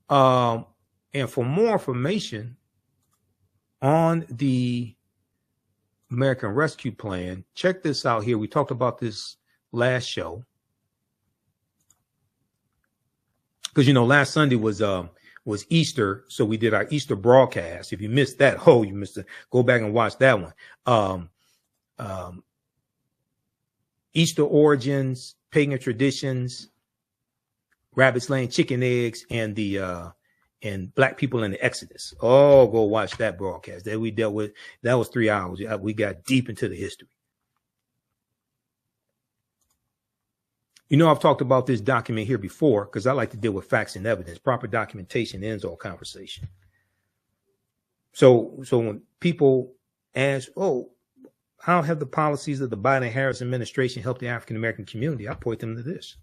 And for more information on the American Rescue Plan, check this out here. We talked about this last show. Because, you know, last Sunday was Easter, so we did our Easter broadcast. If you missed that, you missed it. Go back and watch that one. Easter origins, pagan traditions, rabbits laying chicken eggs, and and black people in the Exodus. Oh, go watch that broadcast that we dealt with. That was 3 hours. We got deep into the history. You know, I've talked about this document here before because I like to deal with facts and evidence. Proper documentation ends all conversation. So when people ask, how have the policies of the Biden-Harris administration helped the African-American community? I point them to this.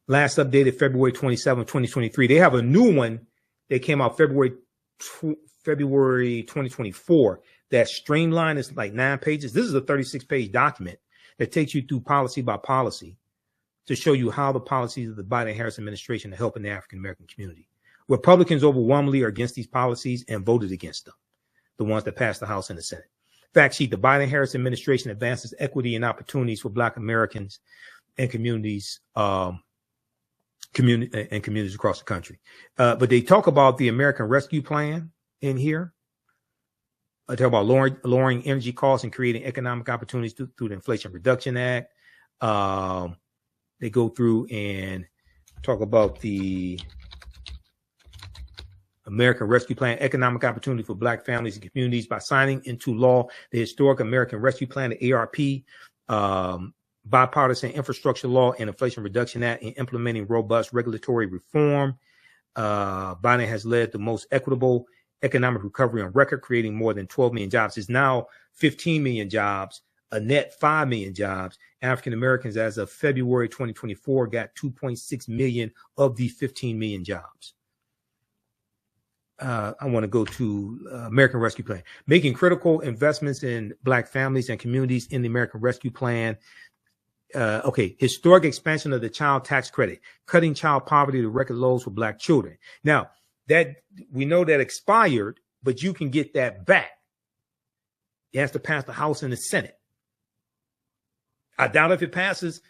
Last updated February 27, 2023. They have a new one that came out February 2024 that streamlined. It's like 9 pages. This is a 36-page document that takes you through policy by policy to show you how the policies of the Biden-Harris administration are helping the African-American community. Republicans overwhelmingly are against these policies and voted against them, the ones that passed the House and the Senate. Fact sheet, the Biden-Harris administration advances equity and opportunities for Black Americans and communities, communities across the country. But they talk about the American Rescue Plan in here. I talk about lowering energy costs and creating economic opportunities through the Inflation Reduction Act. They go through and talk about the American Rescue Plan, economic opportunity for Black families and communities by signing into law the historic American Rescue Plan, the ARP, bipartisan infrastructure law and Inflation Reduction Act, and implementing robust regulatory reform. Biden has led the most equitable economic recovery on record, creating more than 12 million jobs. It's now 15 million jobs, a net 5 million jobs. African Americans, as of February 2024, got 2.6 million of the 15 million jobs. I want to go to American Rescue Plan, making critical investments in Black families and communities in the American Rescue Plan. Historic expansion of the child tax credit, cutting child poverty to record lows for Black children. Now, that we know that expired, but you can get that back. It has to pass the House and the Senate. I doubt if it passes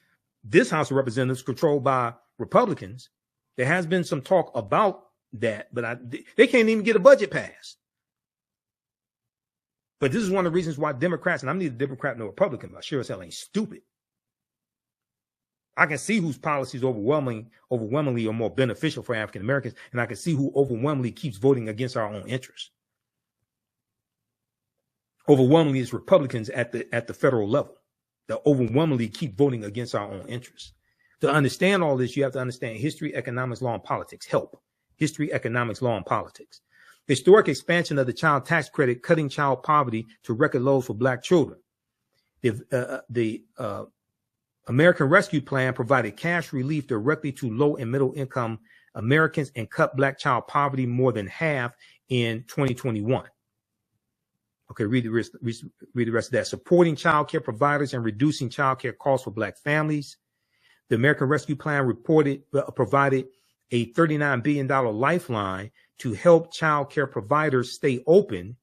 this House of Representatives controlled by Republicans. There has been some talk about that, but they can't even get a budget passed. But this is one of the reasons why Democrats, and I'm neither Democrat nor Republican, but I sure as hell ain't stupid. I can see whose policies overwhelmingly are more beneficial for African Americans, and I can see who overwhelmingly keeps voting against our own interests. Overwhelmingly is Republicans at the federal level that overwhelmingly keep voting against our own interests. To understand all this, you have to understand history, economics, law, and politics. Help. History, economics, law, and politics. Historic expansion of the child tax credit, cutting child poverty to record lows for Black children. The American Rescue Plan provided cash relief directly to low and middle income Americans and cut Black child poverty more than half in 2021. Okay, read the rest of that. Supporting child care providers and reducing child care costs for Black families. The American Rescue Plan provided a $39 billion lifeline to help child care providers stay open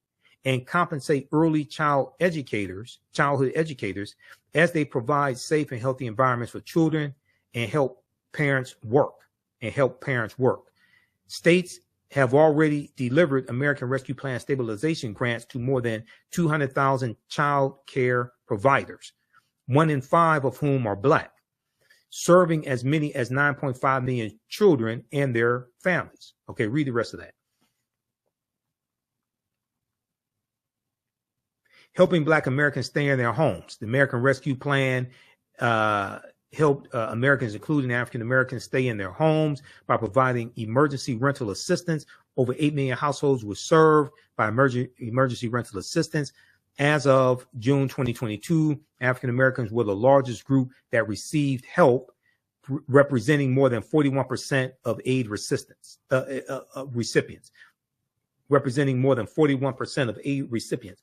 and compensate early childhood educators as they provide safe and healthy environments for children and help parents work. States have already delivered American Rescue Plan stabilization grants to more than 200,000 child care providers, 1 in 5 of whom are Black, serving as many as 9.5 million children and their families. Okay, read the rest of that. Helping Black Americans stay in their homes. The American Rescue Plan helped Americans, including African Americans, stay in their homes by providing emergency rental assistance. Over 8 million households were served by emergency rental assistance. As of June 2022, African Americans were the largest group that received help, representing more than 41% of aid recipients. Representing more than 41% of aid recipients.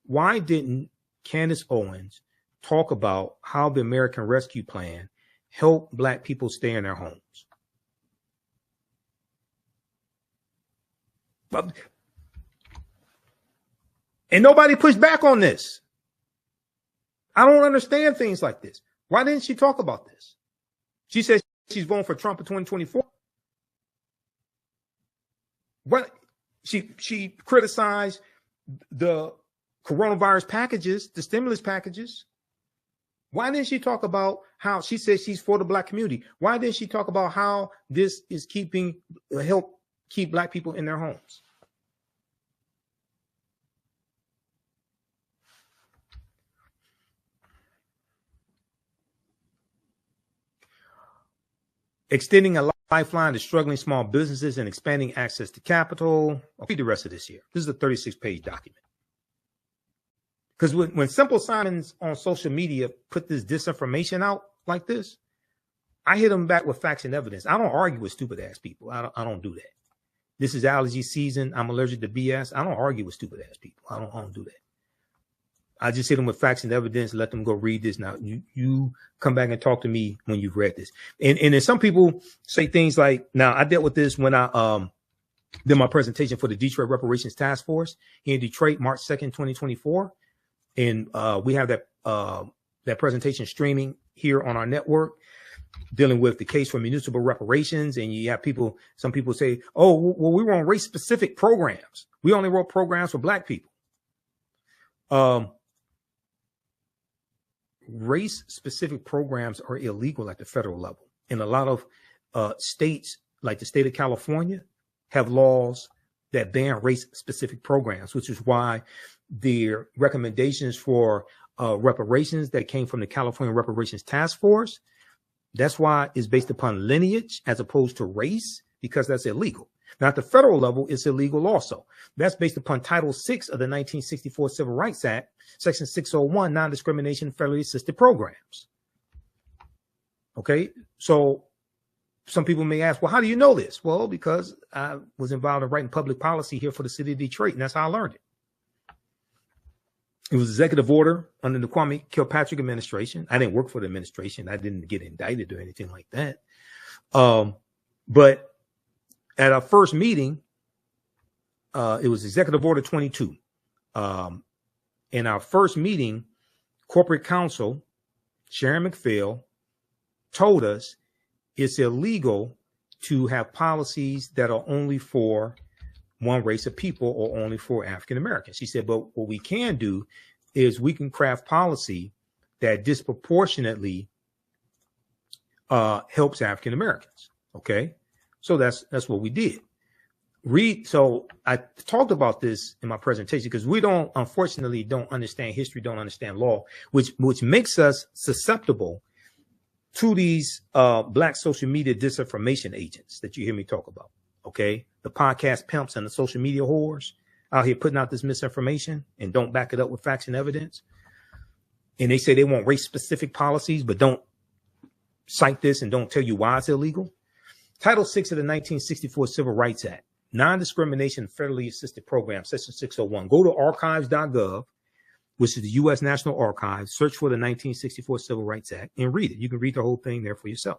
Why didn't Candace Owens talk about how the American Rescue Plan helped Black people stay in their homes? And nobody pushed back on this. I don't understand things like this. Why didn't she talk about this? She says she's voting for Trump in 2024. What? She criticized the coronavirus packages, the stimulus packages. Why didn't she talk about how she says she's for the black community? Why didn't she talk about how this is help keep black people in their homes? Extending a lifeline to struggling small businesses and expanding access to capital. I'll read the rest of this here. This is a 36-page document. Because when Simple Simons on social media put this disinformation out like this, I hit them back with facts and evidence. I don't argue with stupid ass people. I don't do that. This is allergy season. I'm allergic to BS. I don't argue with stupid ass people. I don't do that. I just hit them with facts and evidence, let them go read this. Now you come back and talk to me when you've read this. And then some people say things like, now I dealt with this when I did my presentation for the Detroit Reparations Task Force here in Detroit, March 2nd, 2024. And we have that presentation streaming here on our network, dealing with the case for municipal reparations. And you have some people say, oh, well, we were on race specific programs. We only wrote programs for black people. Race specific programs are illegal at the federal level. And a lot of states, like the state of California, have laws that ban race specific programs, which is why their recommendations for reparations that came from the California Reparations Task Force, that's why it's based upon lineage as opposed to race, because that's illegal. Now, at the federal level, it's illegal also. That's based upon Title VI of the 1964 Civil Rights Act, Section 601, non-discrimination federally assisted programs. Okay, so some people may ask, well, how do you know this? Well, because I was involved in writing public policy here for the city of Detroit, and that's how I learned it. It was executive order under the Kwame Kilpatrick administration. I didn't work for the administration. I didn't get indicted or anything like that. But at our first meeting, it was Executive Order 22. In our first meeting, corporate counsel, Sharon McPhail, told us it's illegal to have policies that are only for one race of people or only for African Americans. She said, but what we can do is we can craft policy that disproportionately helps African Americans. Okay. So that's what we did. So I talked about this in my presentation because we unfortunately don't understand history, don't understand law, which makes us susceptible to these black social media disinformation agents that you hear me talk about. Okay. The podcast pimps and the social media whores out here putting out this misinformation and don't back it up with facts and evidence. And they say they want race specific policies, but don't cite this and don't tell you why it's illegal. Title VI of the 1964 Civil Rights Act, non-discrimination federally assisted program, Section 601. Go to archives.gov, which is the U.S. National Archives, search for the 1964 Civil Rights Act and read it. You can read the whole thing there for yourself.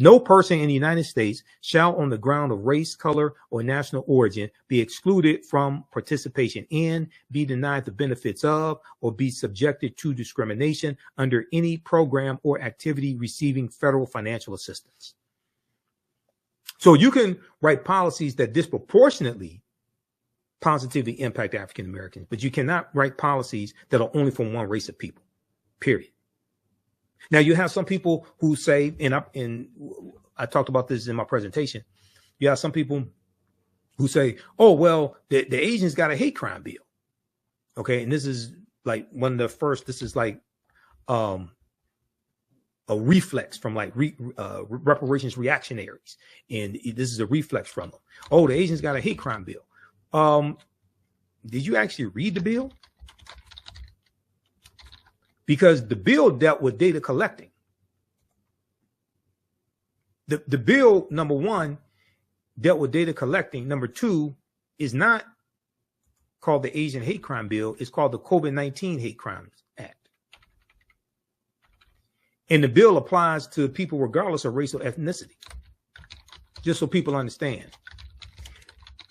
No person in the United States shall, on the ground of race, color, or national origin, be excluded from participation in, be denied the benefits of, or be subjected to discrimination under any program or activity receiving federal financial assistance. So you can write policies that disproportionately positively impact African Americans, but you cannot write policies that are only for one race of people, period. Now, you have some people who say, and I talked about this in my presentation, you have some people who say, oh, well, the Asians got a hate crime bill. Okay, and this is like one of the first, this is like a reflex from like reparations reactionaries. And this is a reflex from them. Oh, the Asians got a hate crime bill. Did you actually read the bill? Because the bill dealt with data collecting. The bill, number one, dealt with data collecting. Number two, is not called the Asian Hate Crime Bill. It's called the COVID-19 Hate Crimes Act. And the bill applies to people regardless of race or ethnicity. Just so people understand.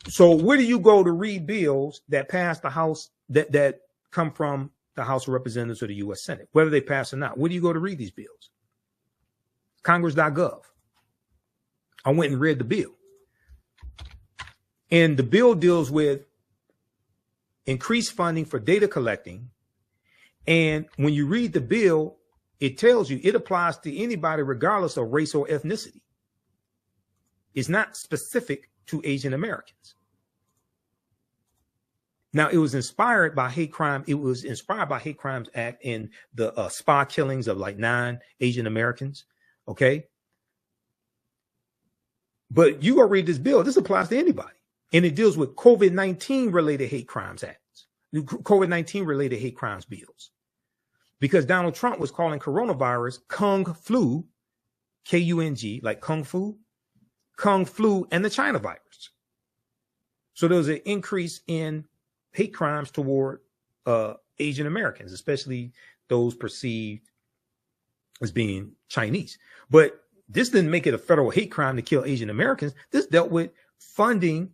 So where do you go to read bills that pass the House, that come from the House of Representatives or the U.S. Senate, whether they pass or not? Where do you go to read these bills? Congress.gov. I went and read the bill. And the bill deals with increased funding for data collecting. And when you read the bill, it tells you it applies to anybody regardless of race or ethnicity. It's not specific to Asian Americans. Now, it was inspired by hate crime. It was inspired by Hate Crimes Act and the spa killings of like 9 Asian Americans. Okay. But you go read this bill. This applies to anybody. And it deals with COVID-19 related hate crimes acts, COVID-19 related hate crimes bills. Because Donald Trump was calling coronavirus Kung Flu, K-U-N-G, like Kung Fu, and the China virus. So there was an increase in hate crimes toward Asian Americans, especially those perceived as being Chinese. But this didn't make it a federal hate crime to kill Asian Americans. This dealt with funding,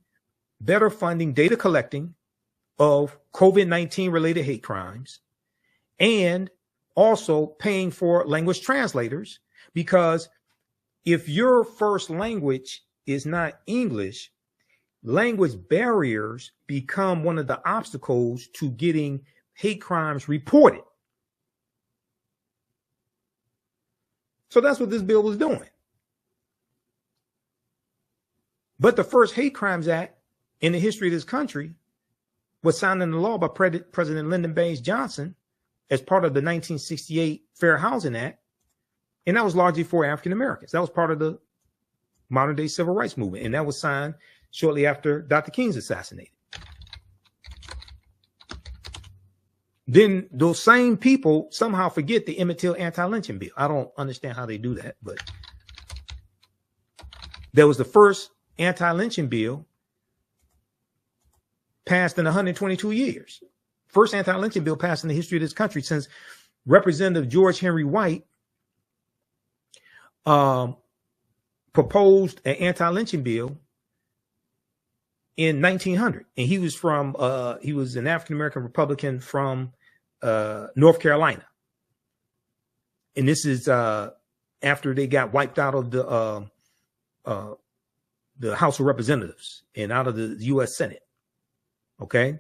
better funding, data collecting of COVID-19 related hate crimes, and also paying for language translators, because if your first language is not English, language barriers become one of the obstacles to getting hate crimes reported. So that's what this bill was doing. But the first Hate Crimes Act in the history of this country was signed into law by President Lyndon Baines Johnson as part of the 1968 Fair Housing Act. And that was largely for African Americans. That was part of the modern day civil rights movement. And that was signed shortly after Dr. King's assassinated. Then those same people somehow forget the Emmett Till anti-lynching bill. I don't understand how they do that, but there was the first anti-lynching bill passed in 122 years. First anti-lynching bill passed in the history of this country since Representative George Henry White proposed an anti-lynching bill in 1900. And he was he was an African-American Republican from North Carolina. And this is after they got wiped out of the House of Representatives and out of the U.S. Senate. Okay.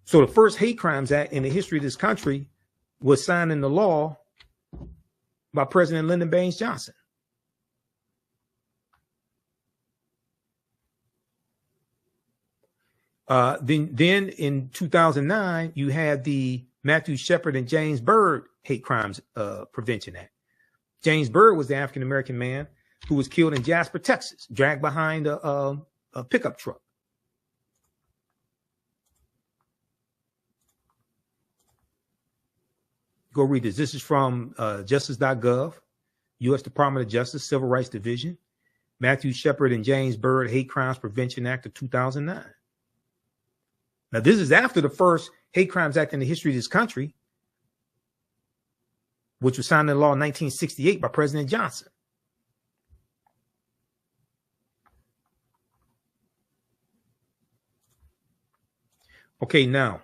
So the first Hate Crimes Act in the history of this country was signed into law by President Lyndon Baines Johnson. Then in 2009, you had the Matthew Shepard and James Byrd Hate Crimes Prevention Act. James Byrd was the African-American man who was killed in Jasper, Texas, dragged behind a pickup truck. Go read this. This is from justice.gov, U.S. Department of Justice, Civil Rights Division. Matthew Shepard and James Byrd Hate Crimes Prevention Act of 2009. Now, this is after the first Hate Crimes Act in the history of this country, which was signed into law in 1968 by President Johnson. Okay, now,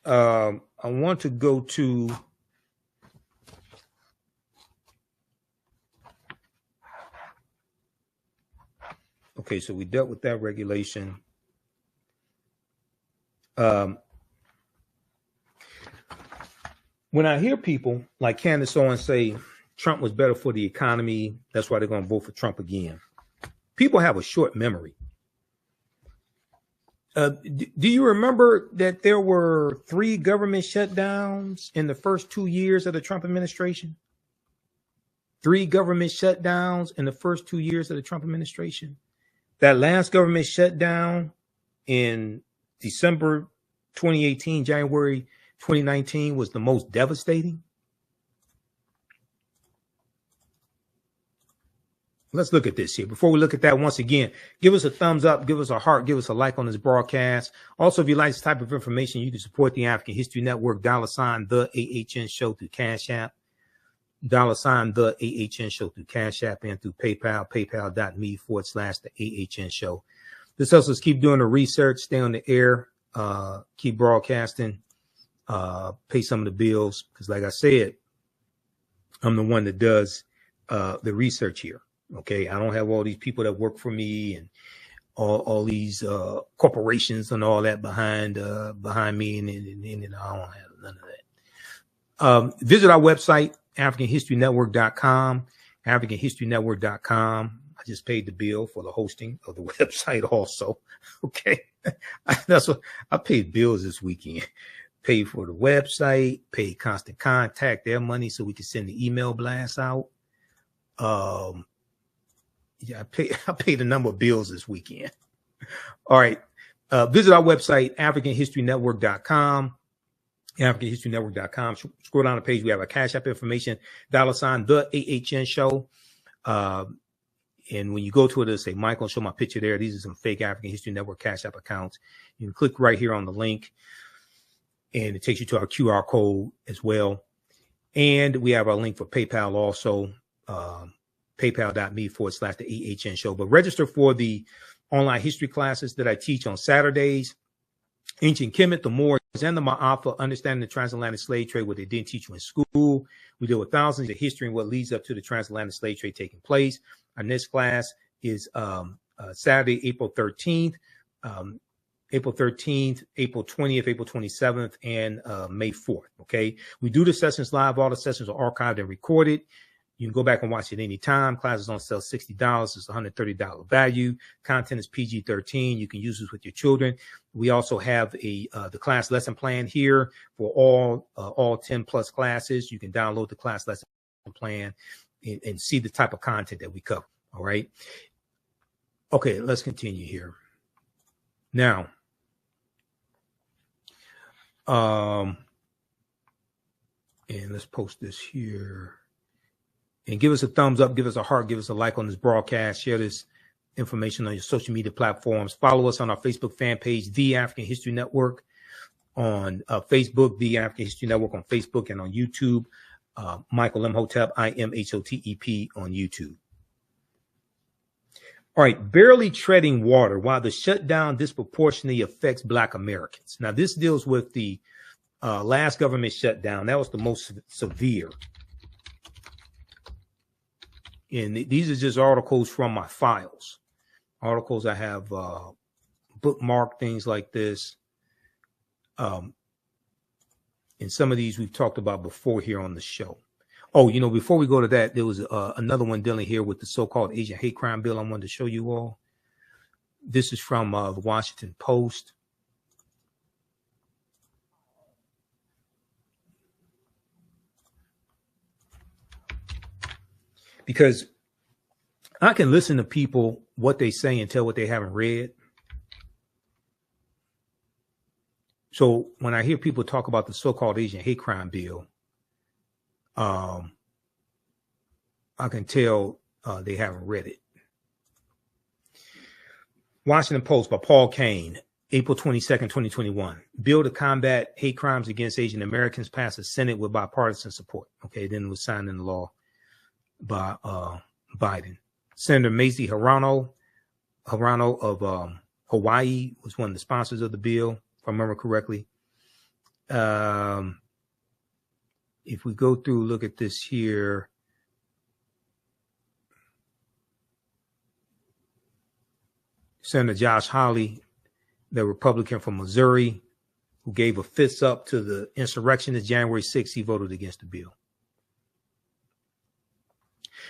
I want to go to okay, so we dealt with that regulation. When I hear people like Candace Owens say Trump was better for the economy, that's why they're going to vote for Trump again. People have a short memory. Do you remember that there were 3 government shutdowns in the first 2 years of the Trump administration? 3 government shutdowns in the first 2 years of the Trump administration. That last government shutdown in December 2018, January 2019 was the most devastating. Let's look at this here. Before we look at that, once again, give us a thumbs up, give us a heart, give us a like on this broadcast. Also, if you like this type of information, you can support the African History Network, $, the AHN show through Cash App. $ the AHN show through Cash App and through PayPal, paypal.me/the AHN show. This helps us keep doing the research, stay on the air, keep broadcasting, pay some of the bills. Because like I said, I'm the one that does the research here. Okay. I don't have all these people that work for me and all these corporations and all that behind me. And I don't have none of that. Visit our website, AfricanHistoryNetwork.com, AfricanHistoryNetwork.com. I just paid the bill for the hosting of the website also. Okay. That's what I paid bills this weekend. Paid for the website, paid Constant Contact their money so we could send the email blasts out. Yeah, I paid a number of bills this weekend. All right. Visit our website, AfricanHistoryNetwork.com. AfricanHistoryNetwork.com. Scroll down the page. We have a Cash App information, $ the AHN show. And when you go to it, it'll say Michael, show my picture there. These are some fake African History Network Cash App accounts. You can click right here on the link, and it takes you to our QR code as well. And we have our link for PayPal also, paypal.me/the AHN show. But register for the online history classes that I teach on Saturdays. Ancient Kemet, the Moors, and the Ma'afa, understanding the transatlantic slave trade, what they didn't teach you in school. We deal with thousands of history and what leads up to the transatlantic slave trade taking place. Our next class is Saturday, April 13th, April 20th, April 27th, and May 4th. Okay. We do the sessions live. All the sessions are archived and recorded. You can go back and watch it anytime. Classes on sale $60. It's $130 value. Content is PG-13. You can use this with your children. We also have the class lesson plan here for all 10 plus classes. You can download the class lesson plan and see the type of content that we cover. All right. Okay, let's continue here. Now, and let's post this here. And give us a thumbs up, give us a heart, give us a like on this broadcast. Share this information on your social media platforms. Follow us on our Facebook fan page, The African History Network, on Facebook, The African History Network on Facebook, and on YouTube, Michael Imhotep, IMHOTEP on YouTube. All right, barely treading water while the shutdown disproportionately affects Black Americans. Now, this deals with the last government shutdown. That was the most severe. And these are just articles from my files. Articles I have bookmarked, things like this. And some of these we've talked about before here on the show. Oh, you know, before we go to that, there was another one dealing here with the so-called Asian hate crime bill I wanted to show you all. This is from the Washington Post. Because I can listen to people, what they say, and tell what they haven't read. So when I hear people talk about the so-called Asian hate crime bill, I can tell they haven't read it. Washington Post by Paul Kane, April 22nd, 2021. Bill to combat hate crimes against Asian Americans passed the Senate with bipartisan support. Okay, then it was signed into law by Biden. Senator Mazie Hirono of Hawaii was one of the sponsors of the bill, if I remember correctly. If we go through, look at this here. Senator Josh Hawley, the Republican from Missouri, who gave a fist up to the insurrection of January 6th, he voted against the bill.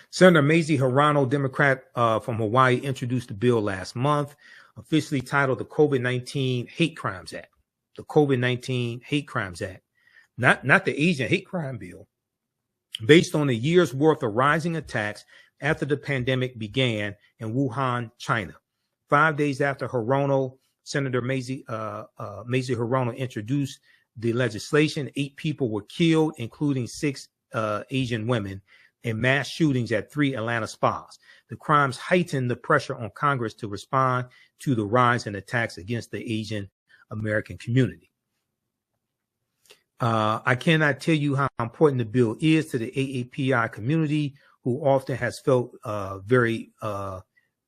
Senator Mazie Hirono, Democrat from Hawaii, introduced the bill last month, officially titled the COVID-19 Hate Crimes Act. The COVID-19 Hate Crimes Act, not the Asian hate crime bill, based on a year's worth of rising attacks after the pandemic began in Wuhan, China. 5 days after Hirono, Senator Mazie Hirono introduced the legislation, 8 people were killed, including 6 Asian women, in mass shootings at 3 Atlanta spas. The crimes heightened the pressure on Congress to respond to the rise in attacks against the Asian American community. I cannot tell you how important the bill is to the AAPI community, who often has felt very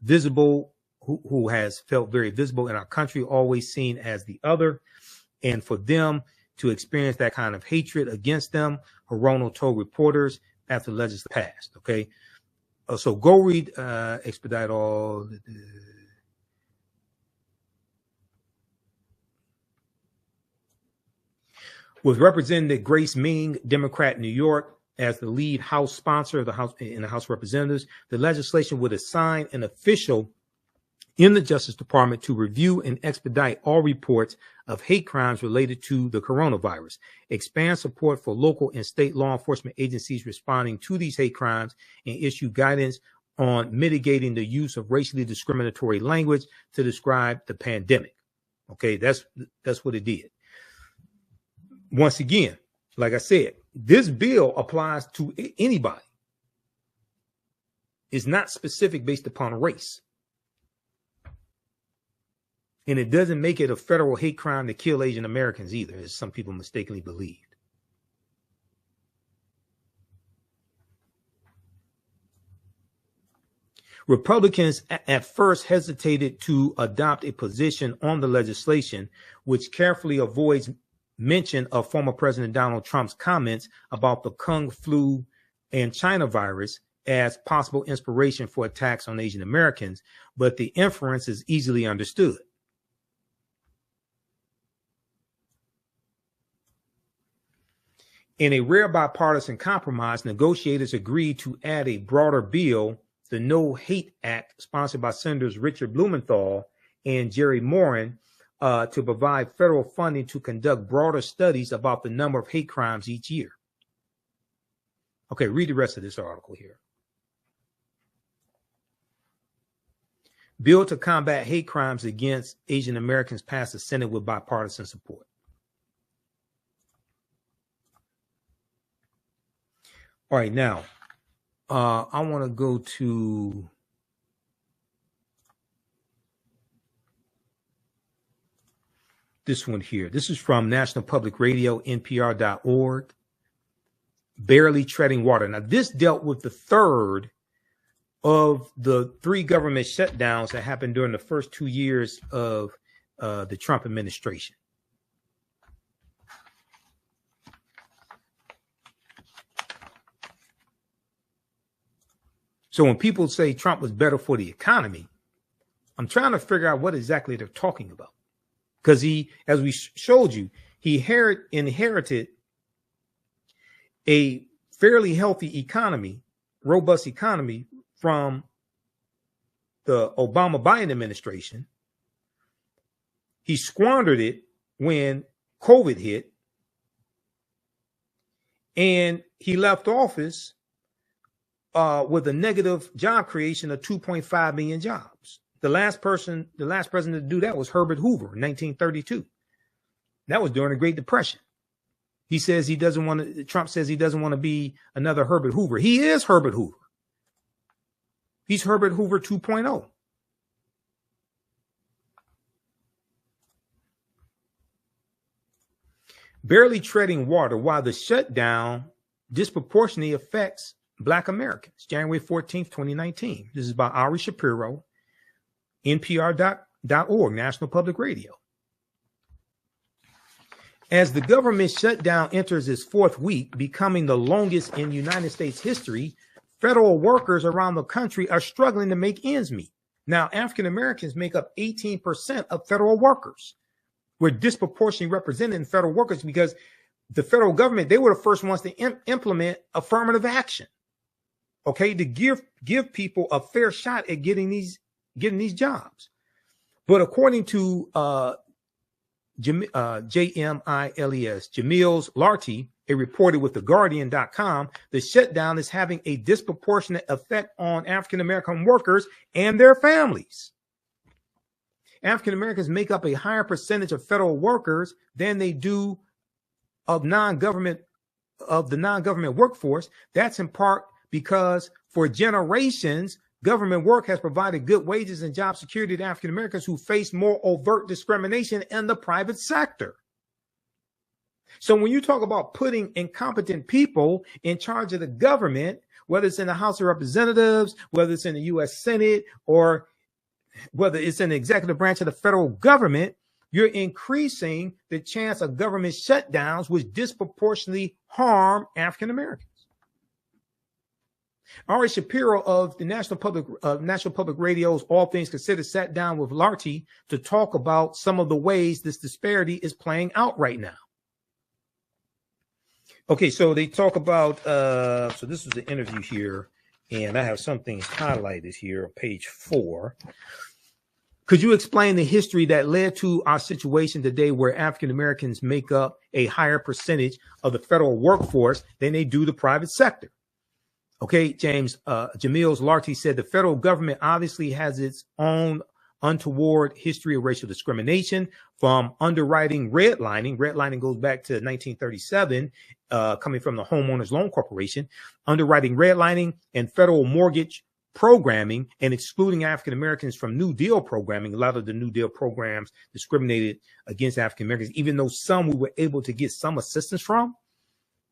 visible, who has felt very visible in our country, always seen as the other. And for them to experience that kind of hatred against them, Hirono told reporters after the legislation passed. Okay. So go read, expedite all. With Representative Grace Ming, Democrat, New York, as the lead House sponsor of the House in the House of Representatives, the legislation would assign an official in the Justice Department to review and expedite all reports of hate crimes related to the coronavirus, expand support for local and state law enforcement agencies responding to these hate crimes, and issue guidance on mitigating the use of racially discriminatory language to describe the pandemic. Okay, that's what it did. Once again, like I said, this bill applies to anybody. It's not specific based upon race. And it doesn't make it a federal hate crime to kill Asian Americans either, as some people mistakenly believed. Republicans at first hesitated to adopt a position on the legislation, which carefully avoids mention of former President Donald Trump's comments about the Kung flu and China virus as possible inspiration for attacks on Asian Americans, but the inference is easily understood. In a rare bipartisan compromise, negotiators agreed to add a broader bill, the No Hate Act, sponsored by Senators Richard Blumenthal and Jerry Moran, to provide federal funding to conduct broader studies about the number of hate crimes each year. Okay, read the rest of this article here. Bill to combat hate crimes against Asian Americans passed the Senate with bipartisan support. All right, now, I want to go to this one here. This is from National Public Radio, NPR.org. Barely treading water. Now, this dealt with the third of the 3 government shutdowns that happened during the first 2 years of the Trump administration. So when people say Trump was better for the economy, I'm trying to figure out what exactly they're talking about. Because he, as we showed you, he inherited a fairly healthy economy, robust economy from the Obama-Biden administration. He squandered it when COVID hit, and he left office with a negative job creation of 2.5 million jobs. The last president to do that was Herbert Hoover in 1932. That was during the Great Depression. He says he doesn't want to, Trump says he doesn't want to be another Herbert Hoover. He is Herbert Hoover. He's Herbert Hoover 2.0. Barely treading water while the shutdown disproportionately affects Black Americans. January 14th, 2019. This is by Ari Shapiro, NPR.org, National Public Radio. As the government shutdown enters its 4th week, becoming the longest in United States history, federal workers around the country are struggling to make ends meet. Now, African Americans make up 18% of federal workers. We're disproportionately represented in federal workers because the federal government, they were the first ones to implement affirmative action. Okay, to give people a fair shot at getting these jobs. But according to Jamils Larty, a reporter with TheGuardian.com, the shutdown is having a disproportionate effect on African American workers and their families. African Americans make up a higher percentage of federal workers than they do of the non-government workforce. That's in part because for generations, government work has provided good wages and job security to African Americans who face more overt discrimination in the private sector. So when you talk about putting incompetent people in charge of the government, whether it's in the House of Representatives, whether it's in the U.S. Senate, or whether it's in the executive branch of the federal government, you're increasing the chance of government shutdowns, which disproportionately harm African Americans. Ari Shapiro of the National Public Radio's All Things Considered sat down with Larty to talk about some of the ways this disparity is playing out right now. Okay, so they talk about, so this is the interview here, and I have some things highlighted here on page 4. Could you explain the history that led to our situation today where African Americans make up a higher percentage of the federal workforce than they do the private sector? Okay, James, Jamil Larty said the federal government obviously has its own untoward history of racial discrimination, from underwriting redlining. Redlining goes back to 1937, coming from the Homeowners Loan Corporation, underwriting redlining and federal mortgage programming and excluding African Americans from New Deal programming. A lot of the New Deal programs discriminated against African Americans, even though some we were able to get some assistance from,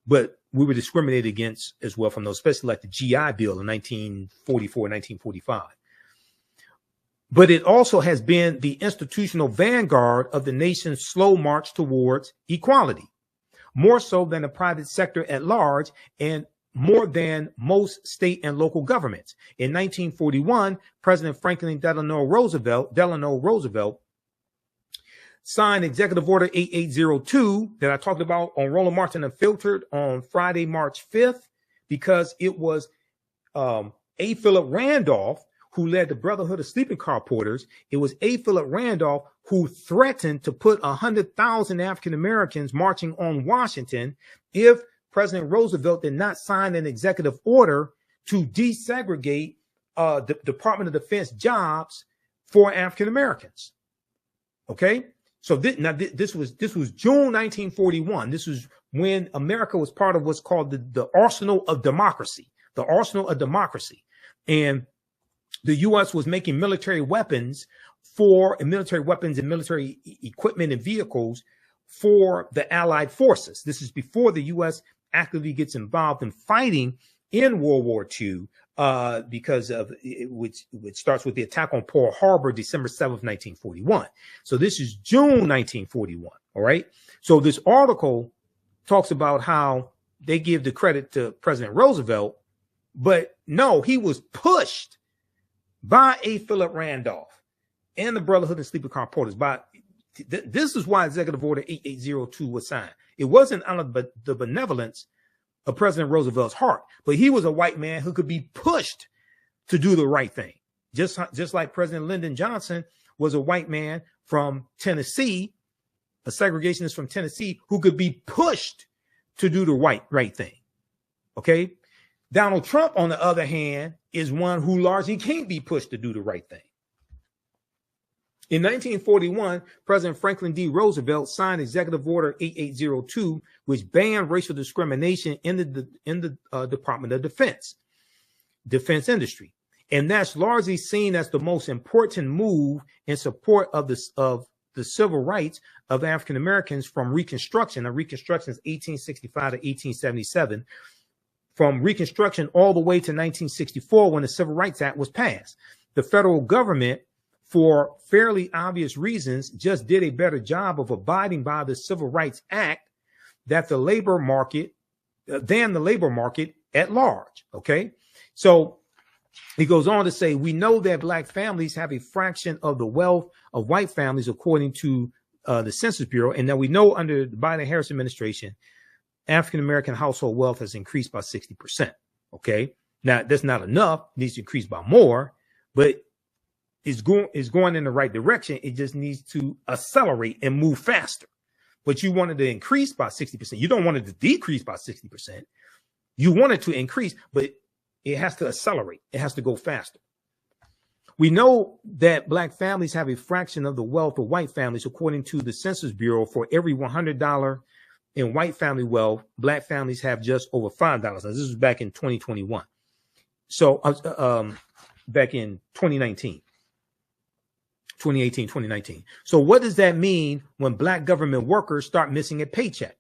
but we were discriminated against as well from those, especially like the GI Bill in 1944, 1945. But it also has been the institutional vanguard of the nation's slow march towards equality, more so than the private sector at large and more than most state and local governments. In 1941, President Franklin Delano Roosevelt signed Executive Order 8802 that I talked about on Roland Martin Unfiltered on Friday, March 5th, because it was A. Philip Randolph who led the Brotherhood of Sleeping Car Porters. It was A. Philip Randolph who threatened to put 100,000 African Americans marching on Washington if President Roosevelt did not sign an executive order to desegregate the Department of Defense jobs for African Americans. Okay, so this was June 1941. This was when America was part of what's called the arsenal of democracy, and the U.S. was making military weapons and military equipment and vehicles for the Allied forces. This is before the U.S. actively gets involved in fighting in World War II, because of which starts with the attack on Pearl Harbor, December 7th, 1941. So this is June 1941. All right. So this article talks about how they give the credit to President Roosevelt, but no, he was pushed by A. Philip Randolph and the Brotherhood of Sleeping Car Porters. This is why Executive Order 8802 was signed. It wasn't out of the benevolence of President Roosevelt's heart, but he was a white man who could be pushed to do the right thing. Just like President Lyndon Johnson was a white man from Tennessee, a segregationist from Tennessee, who could be pushed to do the right thing. Okay. Donald Trump, on the other hand, is one who largely can't be pushed to do the right thing. In 1941, President Franklin D. Roosevelt signed Executive Order 8802, which banned racial discrimination in the Department of Defense industry. And that's largely seen as the most important move in support of the civil rights of African Americans from Reconstruction. Now, Reconstruction is 1865 to 1877. From Reconstruction all the way to 1964, when the Civil Rights Act was passed. The federal government, for fairly obvious reasons, just did a better job of abiding by the Civil Rights Act than the labor market at large. Okay, so he goes on to say, we know that Black families have a fraction of the wealth of white families, according to the Census Bureau, and that we know under the Biden-Harris administration, African-American household wealth has increased by 60%. Okay. Now that's not enough. It needs to increase by more, but it's going in the right direction. It just needs to accelerate and move faster. But you wanted to increase by 60%. You don't want it to decrease by 60%. You want it to increase, but it has to accelerate. It has to go faster. We know that Black families have a fraction of the wealth of white families, according to the Census Bureau. For every $100 in white family wealth, Black families have just over $5. Now, this was back in 2021. So back in 2018, 2019. So what does that mean when Black government workers start missing a paycheck?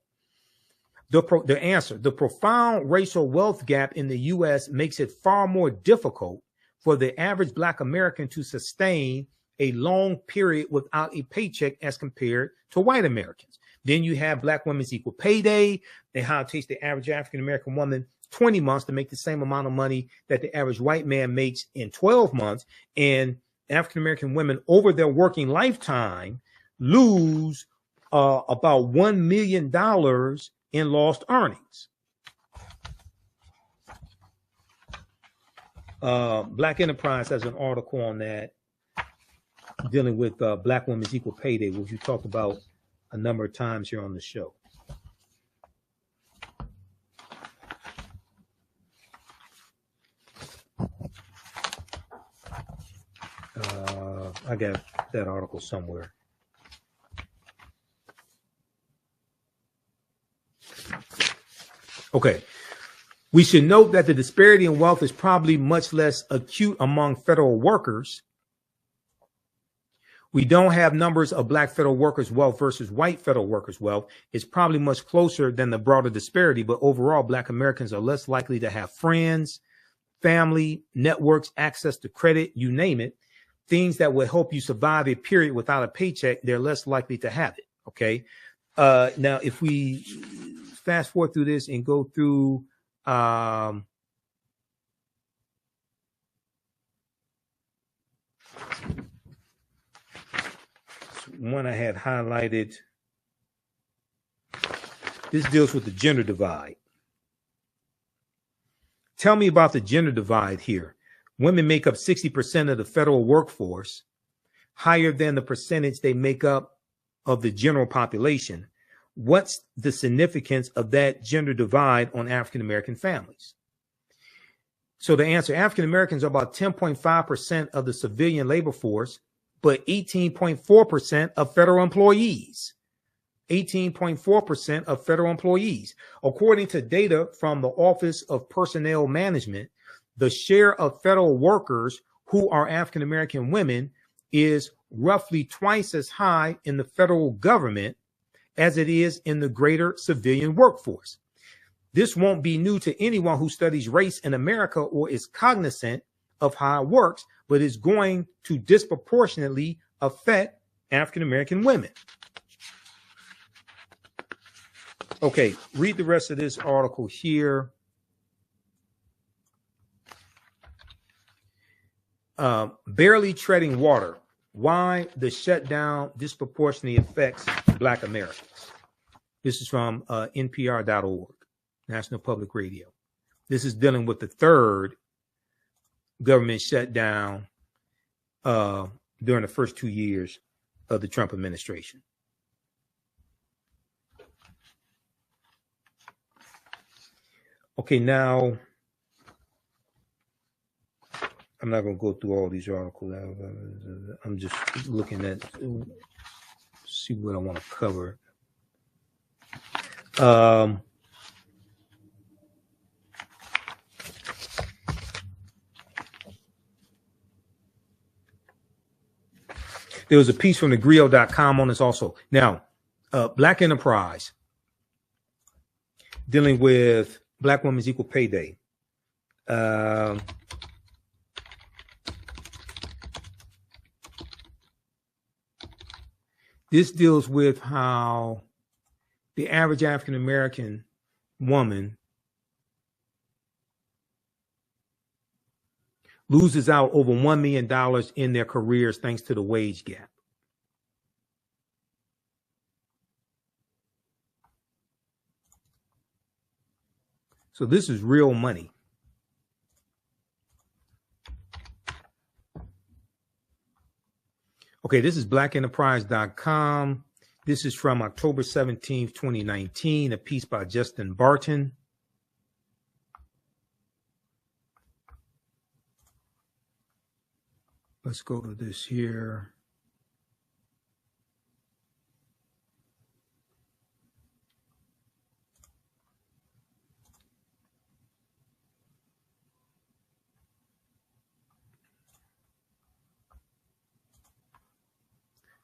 The answer: the profound racial wealth gap in the U.S. makes it far more difficult for the average Black American to sustain a long period without a paycheck as compared to white Americans. Then you have Black women's equal pay day and how it takes the average African American woman 20 months to make the same amount of money that the average white man makes in 12 months. And African American women over their working lifetime lose about $1 million in lost earnings. Black Enterprise has an article on that dealing with Black women's equal pay day, which you talked about a number of times here on the show. I got that article somewhere. Okay. We should note that the disparity in wealth is probably much less acute among federal workers. We don't have numbers of Black federal workers' wealth versus white federal workers' wealth. It's probably much closer than the broader disparity, but overall, Black Americans are less likely to have friends, family, networks, access to credit, you name it. Things that will help you survive a period without a paycheck, they're less likely to have it, okay? Now, if we fast forward through this and go through one I had highlighted. This deals with the gender divide. Tell me about the gender divide here. Women make up 60% of the federal workforce, higher than the percentage they make up of the general population. What's the significance of that gender divide on African American families? So the answer: African Americans are about 10.5% of the civilian labor force, but 18.4% of federal employees. 18.4% of federal employees. According to data from the Office of Personnel Management, the share of federal workers who are African American women is roughly twice as high in the federal government as it is in the greater civilian workforce. This won't be new to anyone who studies race in America or is cognizant of how it works, but is going to disproportionately affect African American women. Okay, read the rest of this article here. Barely treading water: why the shutdown disproportionately affects Black Americans. This is from NPR.org, National Public Radio. This is dealing with the third government shutdown during the first 2 years of the Trump administration. Okay, now I'm not going to go through all these articles. I'm just looking at, see what I want to cover. There was a piece from thegrio.com on this also. Now, Black Enterprise, dealing with Black Women's Equal Pay Day. This deals with how the average African American woman loses out over $1 million in their careers thanks to the wage gap. So this is real money. Okay, this is blackenterprise.com. This is from October 17th, 2019, a piece by Justin Barton. Let's go to this here.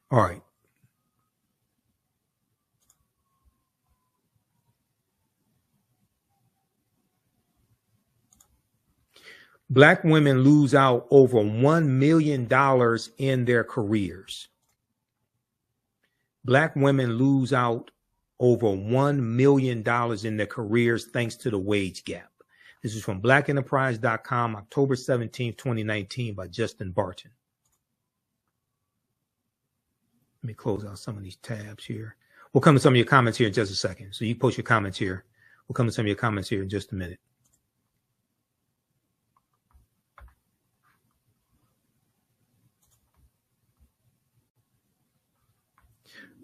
All right. Black women lose out over $1 million in their careers. Black women lose out over $1 million in their careers thanks to the wage gap. This is from blackenterprise.com, October 17th, 2019, by Justin Barton. Let me close out some of these tabs here. We'll come to some of your comments here in just a second. So you post your comments here. We'll come to some of your comments here in just a minute.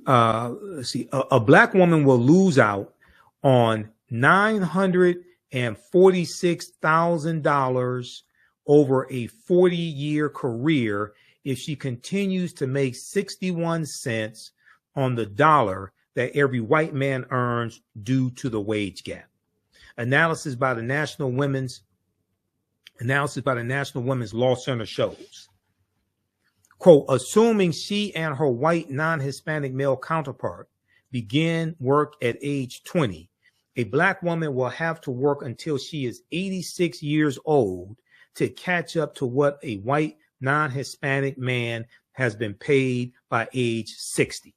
Let's see. A black woman will lose out on $946,000 over a 40-year career if she continues to make 61 cents on the dollar that every white man earns due to the wage gap. Analysis by the National Women's Law Center shows, quote, assuming she and her white non-Hispanic male counterpart begin work at age 20, a black woman will have to work until she is 86 years old to catch up to what a white non-Hispanic man has been paid by age 60.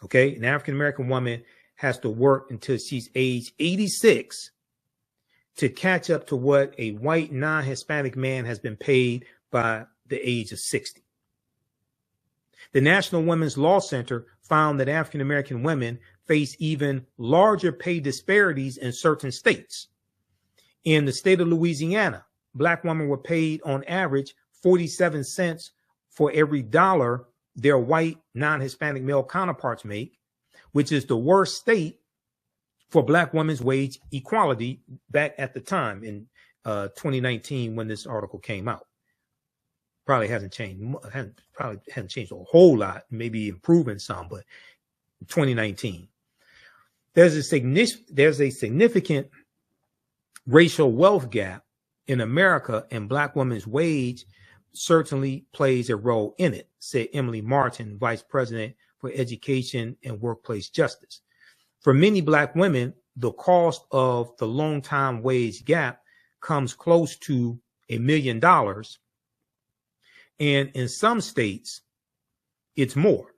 Okay, an African-American woman has to work until she's age 86 to catch up to what a white non-Hispanic man has been paid by the age of 60. The National Women's Law Center found that African-American women face even larger pay disparities in certain states. In the state of Louisiana, black women were paid on average 47 cents for every dollar their white non-Hispanic male counterparts make, which is the worst state for black women's wage equality back at the time in 2019 when this article came out. Probably hasn't changed a whole lot, maybe improving some, but 2019. There's a significant racial wealth gap in America, and black women's wage certainly plays a role in it, said Emily Martin, Vice President for Education and Workplace Justice. For many black women, the cost of the long time wage gap comes close to $1 million. And in some states, it's more.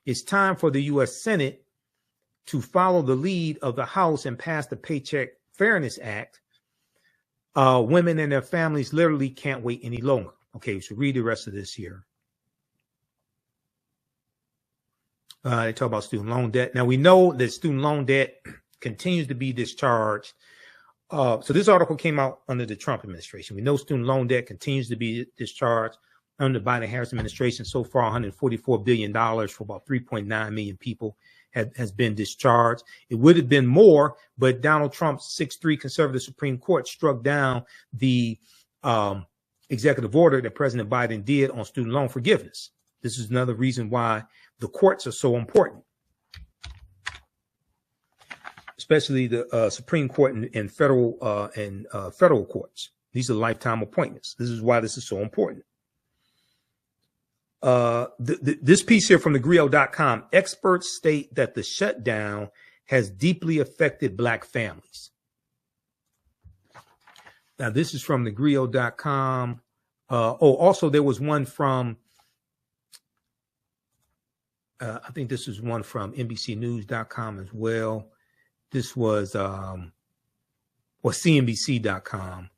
It's time for the U.S. Senate to follow the lead of the House and pass the Paycheck Fairness Act. Women and their families literally can't wait any longer. Okay, so read the rest of this here. They talk about student loan debt. Now, we know that student loan debt continues to be discharged. So this article came out under the Trump administration. We know student loan debt continues to be discharged under the Biden-Harris administration. So far, $144 billion for about 3.9 million people has been discharged. It would have been more, but Donald Trump's 6-3 conservative Supreme Court struck down the executive order that President Biden did on student loan forgiveness. This is another reason why the courts are so important, especially the Supreme Court and federal courts. These are lifetime appointments. This is why this is so important. This piece here from thegrio.com, experts state that the shutdown has deeply affected black families. Now, this is from thegrio.com. Also, there was one from, I think this is one from NBCnews.com as well. This was, or CNBC.com.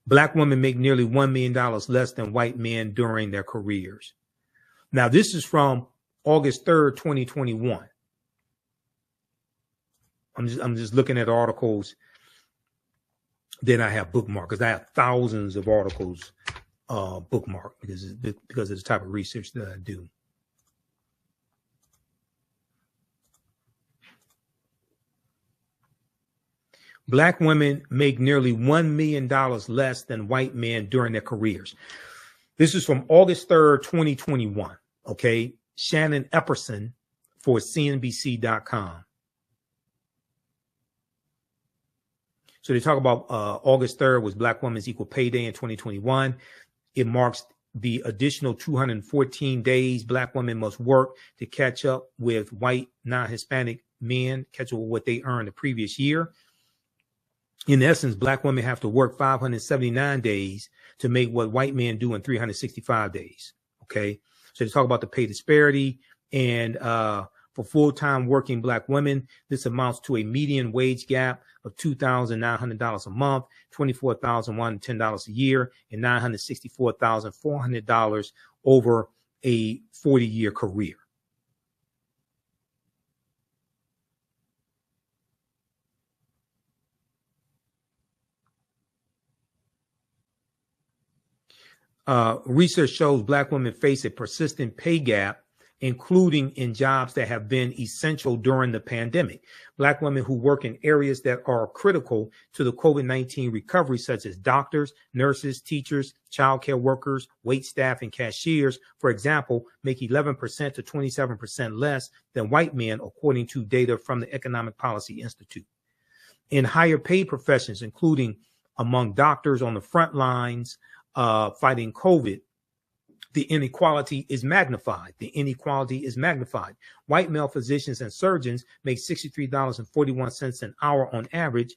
Black women make nearly $1 million less than white men during their careers. Now, this is from August 3rd, 2021. I'm just looking at articles that I have bookmarked, because I have thousands of articles bookmarked because of the type of research that I do. Black women make nearly $1 million less than white men during their careers. This is from August 3rd, 2021. Okay. Shannon Epperson for CNBC.com. So they talk about August 3rd was Black Women's Equal Pay Day in 2021. It marks the additional 214 days black women must work to catch up with white non-Hispanic men, catch up with what they earned the previous year. In essence, black women have to work 579 days to make what white men do in 365 days. Okay. So they talk about the pay disparity, and for full-time working black women, this amounts to a median wage gap of $2,900 a month, $24,110 a year, and $964,400 over a 40-year career. Research shows black women face a persistent pay gap, including in jobs that have been essential during the pandemic. Black women who work in areas that are critical to the COVID-19 recovery, such as doctors, nurses, teachers, childcare workers, wait staff, and cashiers, for example, make 11% to 27% less than white men, according to data from the Economic Policy Institute. In higher paid professions, including among doctors on the front lines fighting COVID, the inequality is magnified. The inequality is magnified. White male physicians and surgeons make $63.41 an hour on average.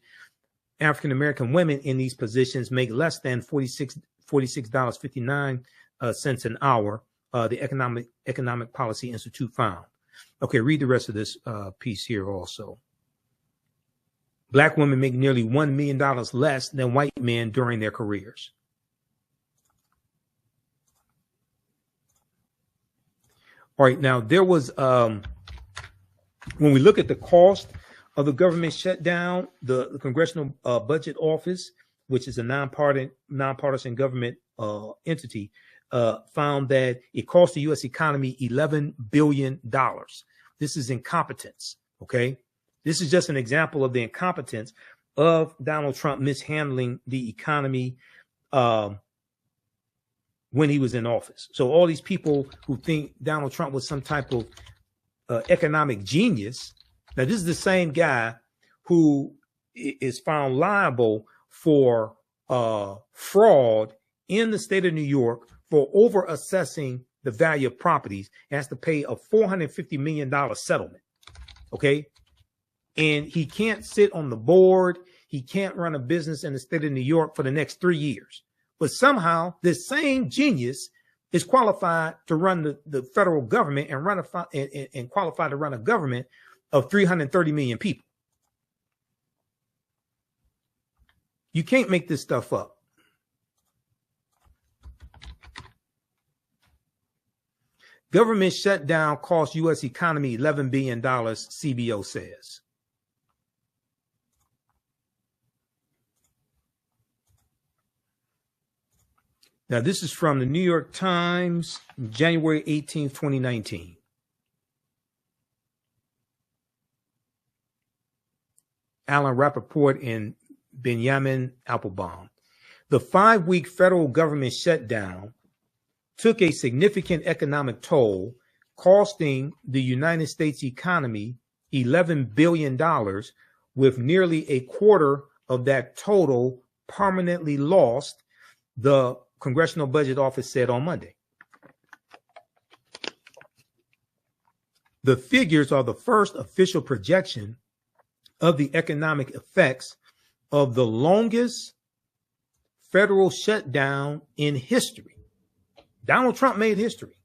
African-American women in these positions make less than $46.59 an hour, the Economic Policy Institute found. Okay, read the rest of this piece here also. Black women make nearly $1 million less than white men during their careers. All right, now there was, when we look at the cost of the government shutdown, the Congressional Budget Office, which is a nonpartisan government entity, found that it cost the U.S. economy $11 billion. This is incompetence, okay? This is just an example of the incompetence of Donald Trump mishandling the economy when he was in office. So all these people who think Donald Trump was some type of economic genius, now this is the same guy who is found liable for fraud in the state of New York for over assessing the value of properties, and has to pay a $450 million settlement. Okay. And he can't sit on the board. He can't run a business in the state of New York for the next 3 years. But somehow this same genius is qualified to run the federal government and qualified to run a government of 330 million people. You can't make this stuff up. Government shutdown cost U.S. economy $11 billion, CBO says. Now, this is from the New York Times, January 18th, 2019. Alan Rappaport and Benjamin Applebaum. The 5-week federal government shutdown took a significant economic toll, costing the United States economy $11 billion, with nearly a quarter of that total permanently lost, the Congressional Budget Office said on Monday. The figures are the first official projection of the economic effects of the longest federal shutdown in history. Donald Trump made history.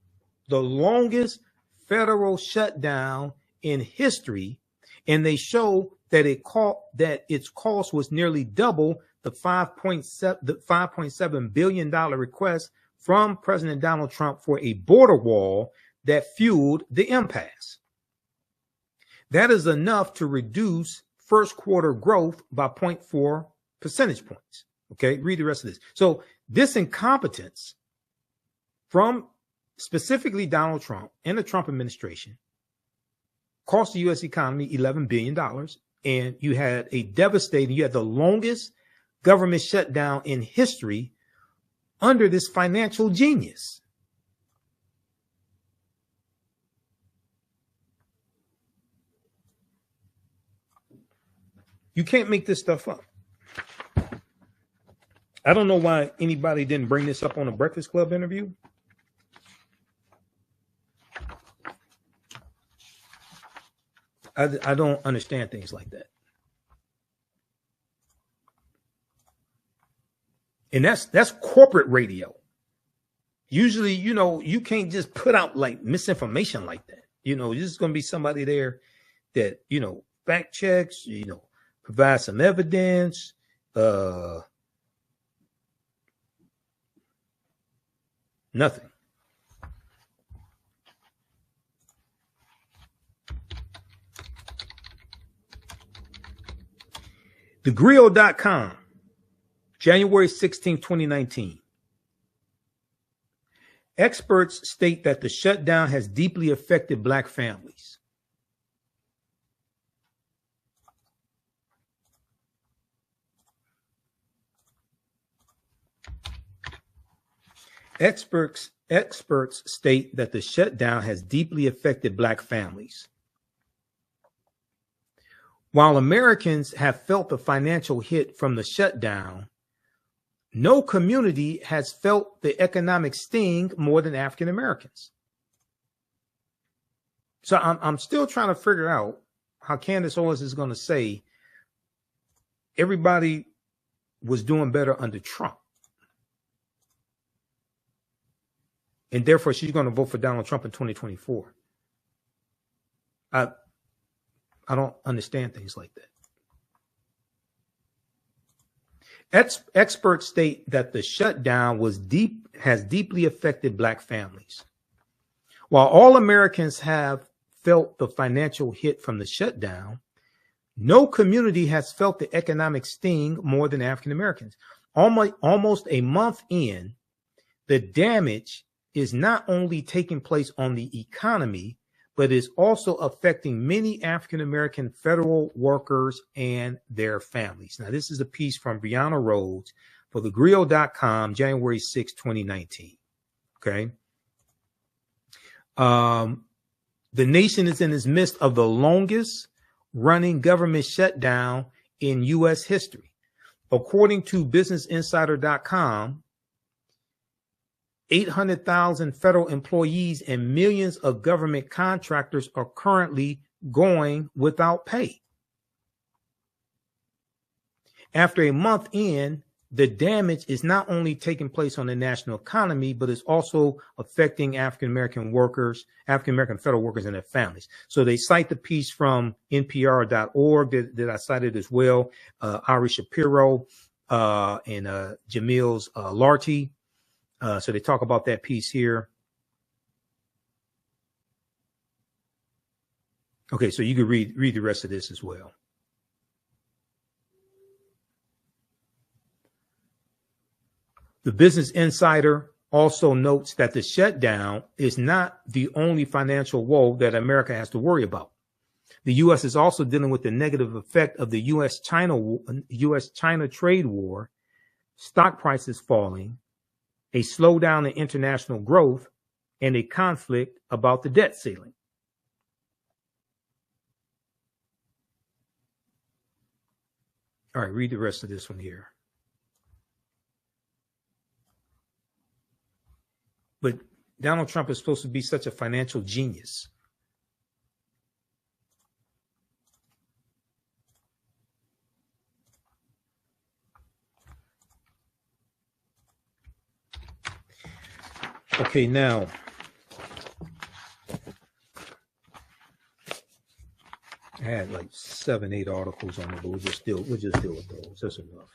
The longest federal shutdown in history, and they show that its cost was nearly double the $5.7 billion request from President Donald Trump for a border wall that fueled the impasse. That is enough to reduce first quarter growth by 0.4 percentage points. Okay, read the rest of this. So this incompetence from specifically Donald Trump and the Trump administration cost the U.S. economy $11 billion. And you had the longest government shutdown in history under this financial genius. You can't make this stuff up. I don't know why anybody didn't bring this up on a Breakfast Club interview. I don't understand things like that. And that's corporate radio. Usually, you know, you can't just put out like misinformation like that. You know, there's going to be somebody there that, you know, fact checks, you know, provide some evidence, nothing. TheGrill.com, January 16, 2019. Experts state that the shutdown has deeply affected Black families. Experts state that the shutdown has deeply affected Black families. While Americans have felt the financial hit from the shutdown, no community has felt the economic sting more than African Americans. So I'm still trying to figure out how Candace Owens is going to say everybody was doing better under Trump, and therefore she's going to vote for Donald Trump in 2024. I don't understand things like that. Experts state that the shutdown has deeply affected Black families. While all Americans have felt the financial hit from the shutdown, no community has felt the economic sting more than African Americans. Almost a month in, the damage is not only taking place on the economy, but is also affecting many African-American federal workers and their families. Now, this is a piece from Brianna Rhodes for TheGrill.com, January 6, 2019. Okay. The nation is in the midst of the longest running government shutdown in U.S. history. According to BusinessInsider.com, 800,000 federal employees and millions of government contractors are currently going without pay. After a month in, the damage is not only taking place on the national economy, but is also affecting African-American workers, African-American federal workers and their families. So they cite the piece from NPR.org that I cited as well, Ari Shapiro and Jamil's Larty. So they talk about that piece here. Okay, so you can read the rest of this as well. The Business Insider also notes that the shutdown is not the only financial woe that America has to worry about. The U.S. is also dealing with the negative effect of the U.S.-China trade war, stock prices falling, a slowdown in international growth, and a conflict about the debt ceiling. All right, read the rest of this one here. But Donald Trump is supposed to be such a financial genius. Okay, now I had like 7, 8 articles on it, but we'll just deal with those. That's enough.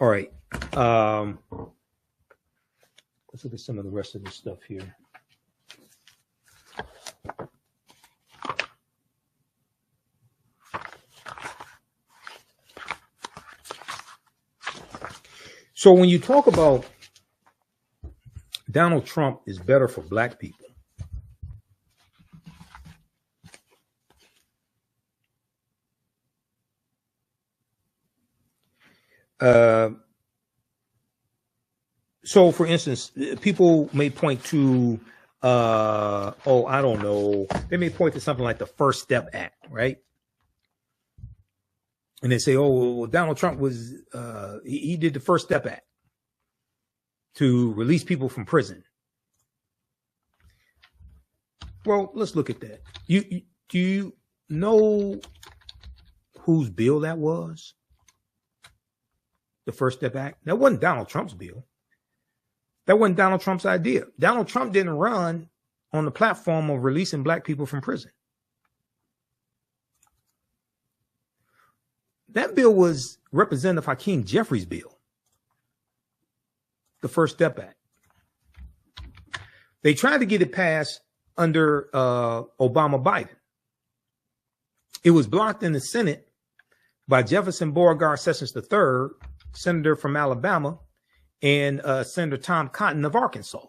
All right. Let's look at some of the rest of this stuff here. So when you talk about Donald Trump is better for Black people, so for instance, people may point to, I don't know, they may point to something like the First Step Act, right? And they say, well, Donald Trump was, he did the First Step Act to release people from prison. Well, let's look at that. Do you know whose bill that was? The First Step Act? That wasn't Donald Trump's bill. That wasn't Donald Trump's idea. Donald Trump didn't run on the platform of releasing black people from prison. That bill was Representative Hakeem Jeffries' bill, the First Step Act. They tried to get it passed under Obama Biden. It was blocked in the Senate by Jefferson Beauregard Sessions III, senator from Alabama, and Senator Tom Cotton of Arkansas.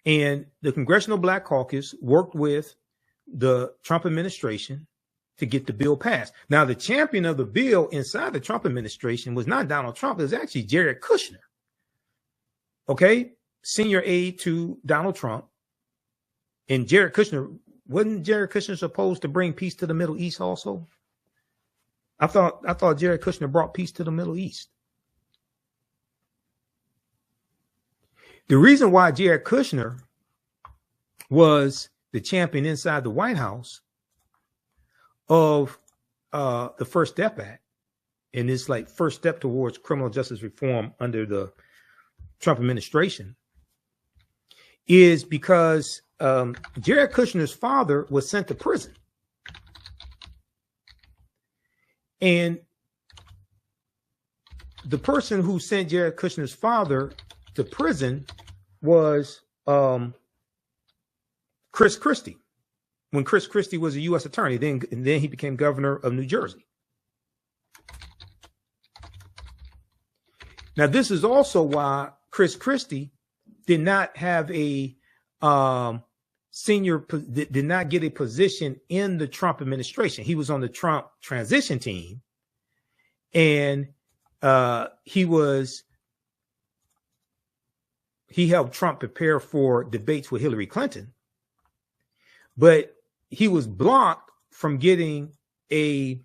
And the Congressional Black Caucus worked with the Trump administration to get the bill passed. Now, the champion of the bill inside the Trump administration was not Donald Trump. It was actually Jared Kushner. Okay? Senior aide to Donald Trump. And Jared Kushner, wasn't Jared Kushner supposed to bring peace to the Middle East also? I thought Jared Kushner brought peace to the Middle East. The reason why Jared Kushner was the champion inside the White House of the First Step Act, and it's like first step towards criminal justice reform under the Trump administration, is because Jared Kushner's father was sent to prison. And the person who sent Jared Kushner's father to prison was Chris Christie, when Chris Christie was a U.S. attorney. Then he became governor of New Jersey. Now, this is also why Chris Christie did not have a did not get a position in the Trump administration. He was on the Trump transition team, and he helped Trump prepare for debates with Hillary Clinton, but he was blocked from getting a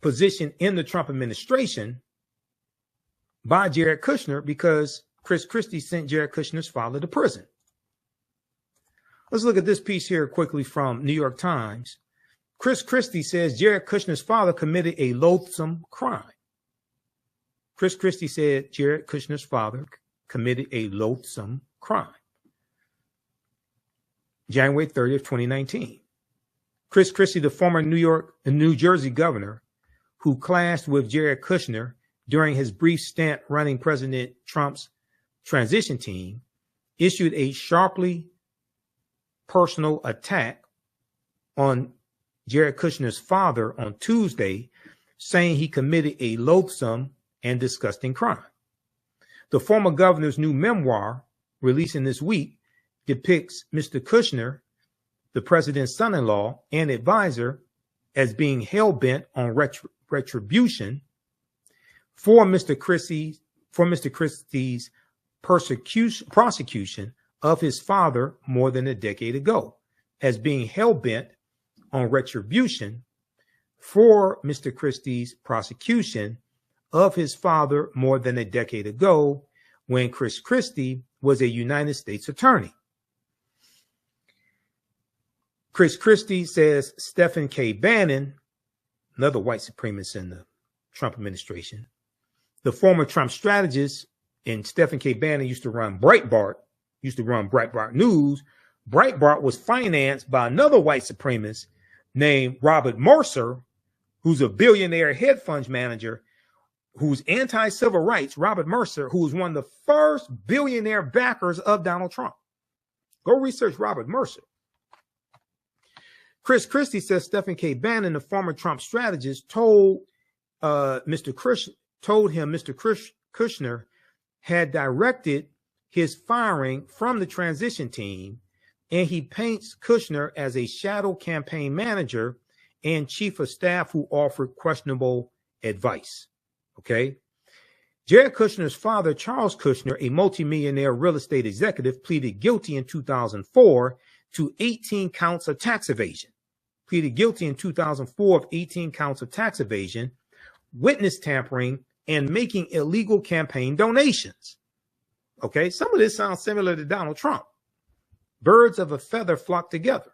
position in the Trump administration by Jared Kushner because Chris Christie sent Jared Kushner's father to prison. Let's look at this piece here quickly from New York Times. Chris Christie says Jared Kushner's father committed a loathsome crime. Chris Christie said Jared Kushner's father committed a loathsome crime. January 30th, 2019. Chris Christie, the former New Jersey governor who clashed with Jared Kushner during his brief stint running President Trump's transition team, issued a sharply personal attack on Jared Kushner's father on Tuesday, saying he committed a loathsome and disgusting crime. The former governor's new memoir, releasing this week, depicts Mr. Kushner, the president's son-in-law and advisor, as being hell-bent on retribution for Mr. Christie's prosecution of his father more than a decade ago, as being hell-bent on retribution for Mr. Christie's prosecution of his father more than a decade ago, when Chris Christie was a United States attorney. Chris Christie says Stephen K. Bannon, another white supremacist in the Trump administration, the former Trump strategist, and Stephen K. Bannon used to run Breitbart News. Breitbart was financed by another white supremacist named Robert Mercer, who's a billionaire hedge fund manager who's anti-civil rights. Robert Mercer, who was one of the first billionaire backers of Donald Trump. Go research Robert Mercer. Chris Christie says Stephen K. Bannon, the former Trump strategist, told Mr. Kushner had directed his firing from the transition team, and he paints Kushner as a shadow campaign manager and chief of staff who offered questionable advice. Okay. Jared Kushner's father, Charles Kushner, a multimillionaire real estate executive, pleaded guilty in 2004 to 18 counts of tax evasion. Pleaded guilty in 2004 of 18 counts of tax evasion, witness tampering, and making illegal campaign donations. Okay, some of this sounds similar to Donald Trump. Birds of a feather flock together.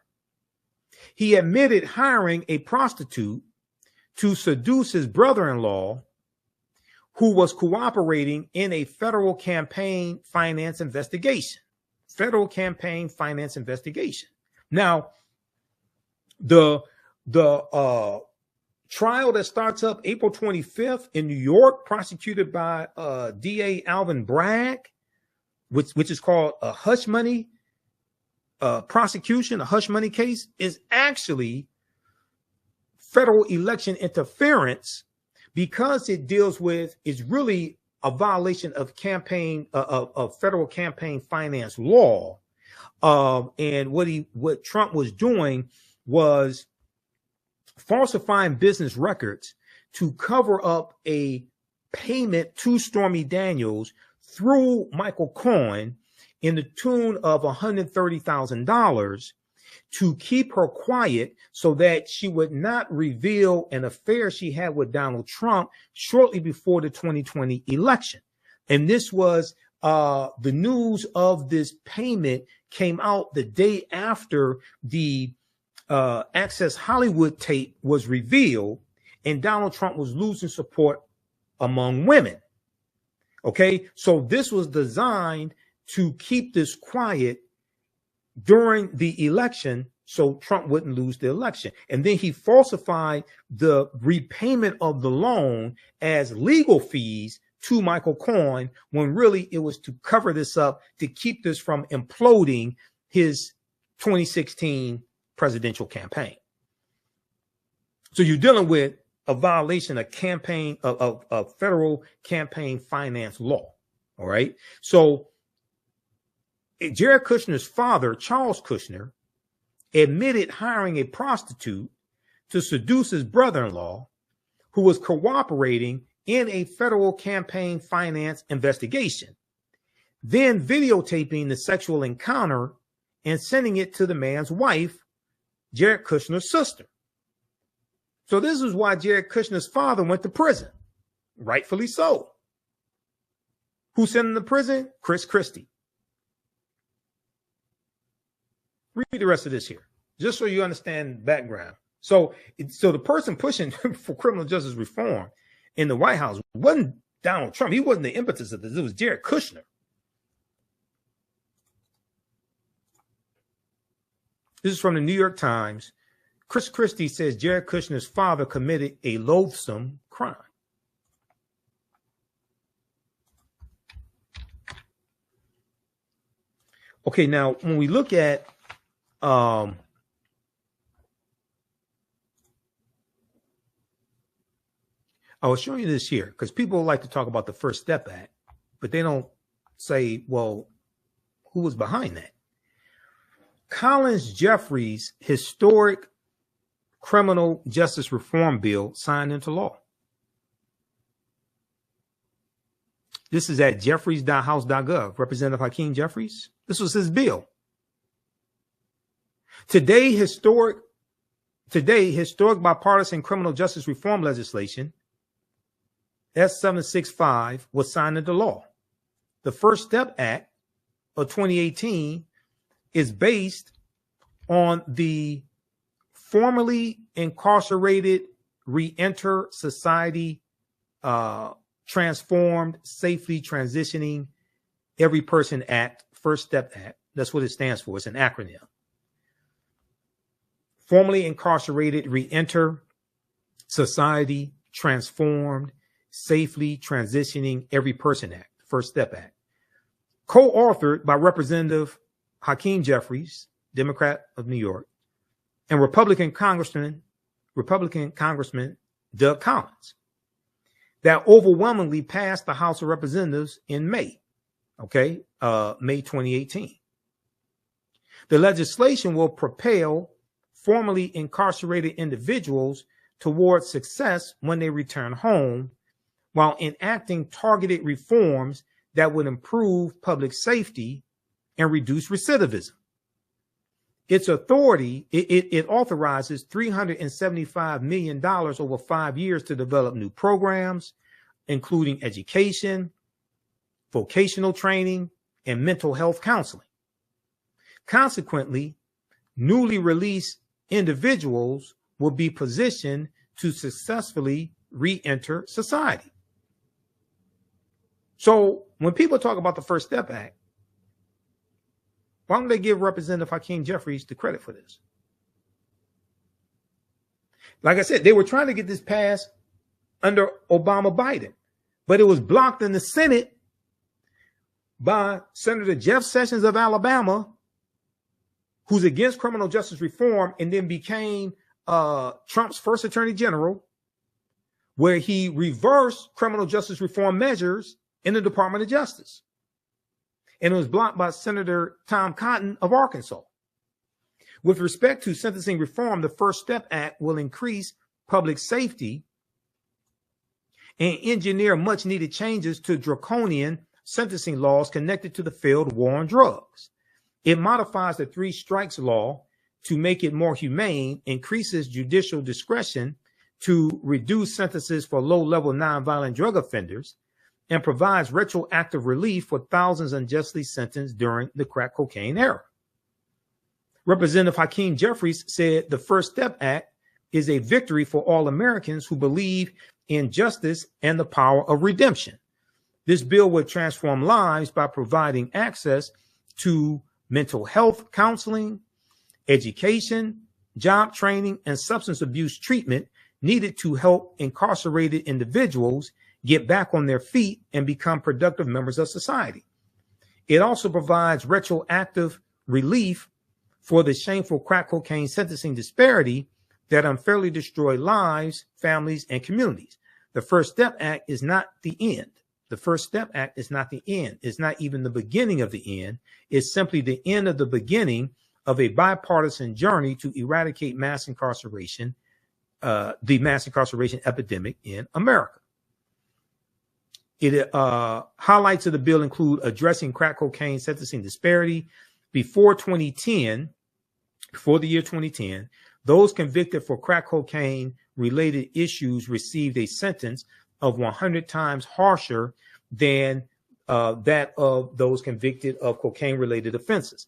He admitted hiring a prostitute to seduce his brother-in-law, who was cooperating in a federal campaign finance investigation. Federal campaign finance investigation. Now, the trial that starts up April 25th in New York, prosecuted by DA Alvin Bragg, which is called a hush money prosecution, a hush money case, is actually federal election interference, because it deals with, is really a violation of campaign of federal campaign finance law. And what Trump was doing was falsifying business records to cover up a payment to Stormy Daniels through Michael Cohen in the tune of $130,000 to keep her quiet so that she would not reveal an affair she had with Donald Trump shortly before the 2020 election. And this was the news of this payment came out the day after the Access Hollywood tape was revealed, and Donald Trump was losing support among women. Okay, so this was designed to keep this quiet during the election so Trump wouldn't lose the election. And then he falsified the repayment of the loan as legal fees to Michael Cohen, when really it was to cover this up, to keep this from imploding his 2016 presidential campaign. So you're dealing with a violation of campaign of federal campaign finance law. All right. So Jared Kushner's father, Charles Kushner, admitted hiring a prostitute to seduce his brother-in-law, who was cooperating in a federal campaign finance investigation, then videotaping the sexual encounter and sending it to the man's wife, Jared Kushner's sister. So this is why Jared Kushner's father went to prison, rightfully so. Who sent him to prison? Chris Christie. Read the rest of this here, just so you understand the background. So the person pushing for criminal justice reform in the White House wasn't Donald Trump. He wasn't the impetus of this. It was Jared Kushner. This is from the New York Times. Chris Christie says Jared Kushner's father committed a loathsome crime. Okay, now when we look at I was showing you this here because people like to talk about the First Step Act, but they don't say, well, who was behind that? Collins Jeffries' historic criminal justice reform bill signed into law. This is at jeffries.house.gov. Representative Hakeem Jeffries. This was his bill. Today, historic bipartisan criminal justice reform legislation, S765, was signed into law. The First Step Act of 2018 is based on the formerly incarcerated Reenter Society Transformed Safely Transitioning Every Person Act, First Step Act. That's what it stands for. It's an acronym. Formerly incarcerated Reenter Society Transformed Safely Transitioning Every Person Act, First Step Act. Co-authored by Representative Hakeem Jeffries, Democrat of New York, and Republican Congressman Doug Collins, that overwhelmingly passed the House of Representatives in May, May 2018. The legislation will propel formerly incarcerated individuals towards success when they return home, while enacting targeted reforms that would improve public safety and reduce recidivism. Its authority, it authorizes $375 million over 5 years to develop new programs, including education, vocational training, and mental health counseling. Consequently, newly released individuals will be positioned to successfully re-enter society. So when people talk about the First Step Act, why don't they give Representative Hakeem Jeffries the credit for this? Like I said, they were trying to get this passed under Obama-Biden, but it was blocked in the Senate by Senator Jeff Sessions of Alabama, who's against criminal justice reform and then became Trump's first attorney general, where he reversed criminal justice reform measures in the Department of Justice. And it was blocked by Senator Tom Cotton of Arkansas. With respect to sentencing reform, the First Step Act will increase public safety and engineer much needed changes to draconian sentencing laws connected to the failed war on drugs. It modifies the 3 strikes law to make it more humane, increases judicial discretion to reduce sentences for low-level nonviolent drug offenders, and provides retroactive relief for thousands unjustly sentenced during the crack cocaine era. Representative Hakeem Jeffries said the First Step Act is a victory for all Americans who believe in justice and the power of redemption. This bill would transform lives by providing access to mental health counseling, education, job training, and substance abuse treatment needed to help incarcerated individuals get back on their feet and become productive members of society. It also provides retroactive relief for the shameful crack cocaine sentencing disparity that unfairly destroy lives, families, and communities. The First Step Act is not the end. The First Step Act is not the end. It's not even the beginning of the end. It's simply the end of the beginning of a bipartisan journey to eradicate mass incarceration, the mass incarceration epidemic in America. Highlights of the bill include addressing crack cocaine sentencing disparity. Before the year 2010, those convicted for crack cocaine related issues received a sentence of 100 times harsher than that of those convicted of cocaine related offenses.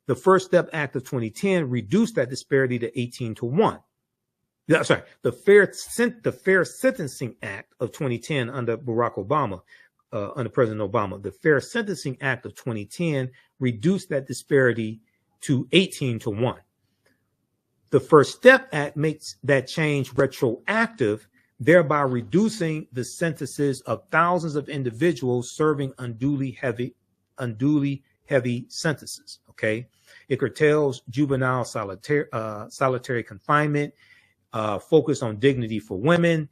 The First Step Act of 2010 reduced that disparity to 18-1. The Fair Sentencing Act of 2010 under Barack Obama, under President Obama, the Fair Sentencing Act of 2010 reduced that disparity to 18-1. The First Step Act makes that change retroactive, thereby reducing the sentences of thousands of individuals serving unduly heavy sentences. Okay, it curtails juvenile solitary confinement. Focus on dignity for women.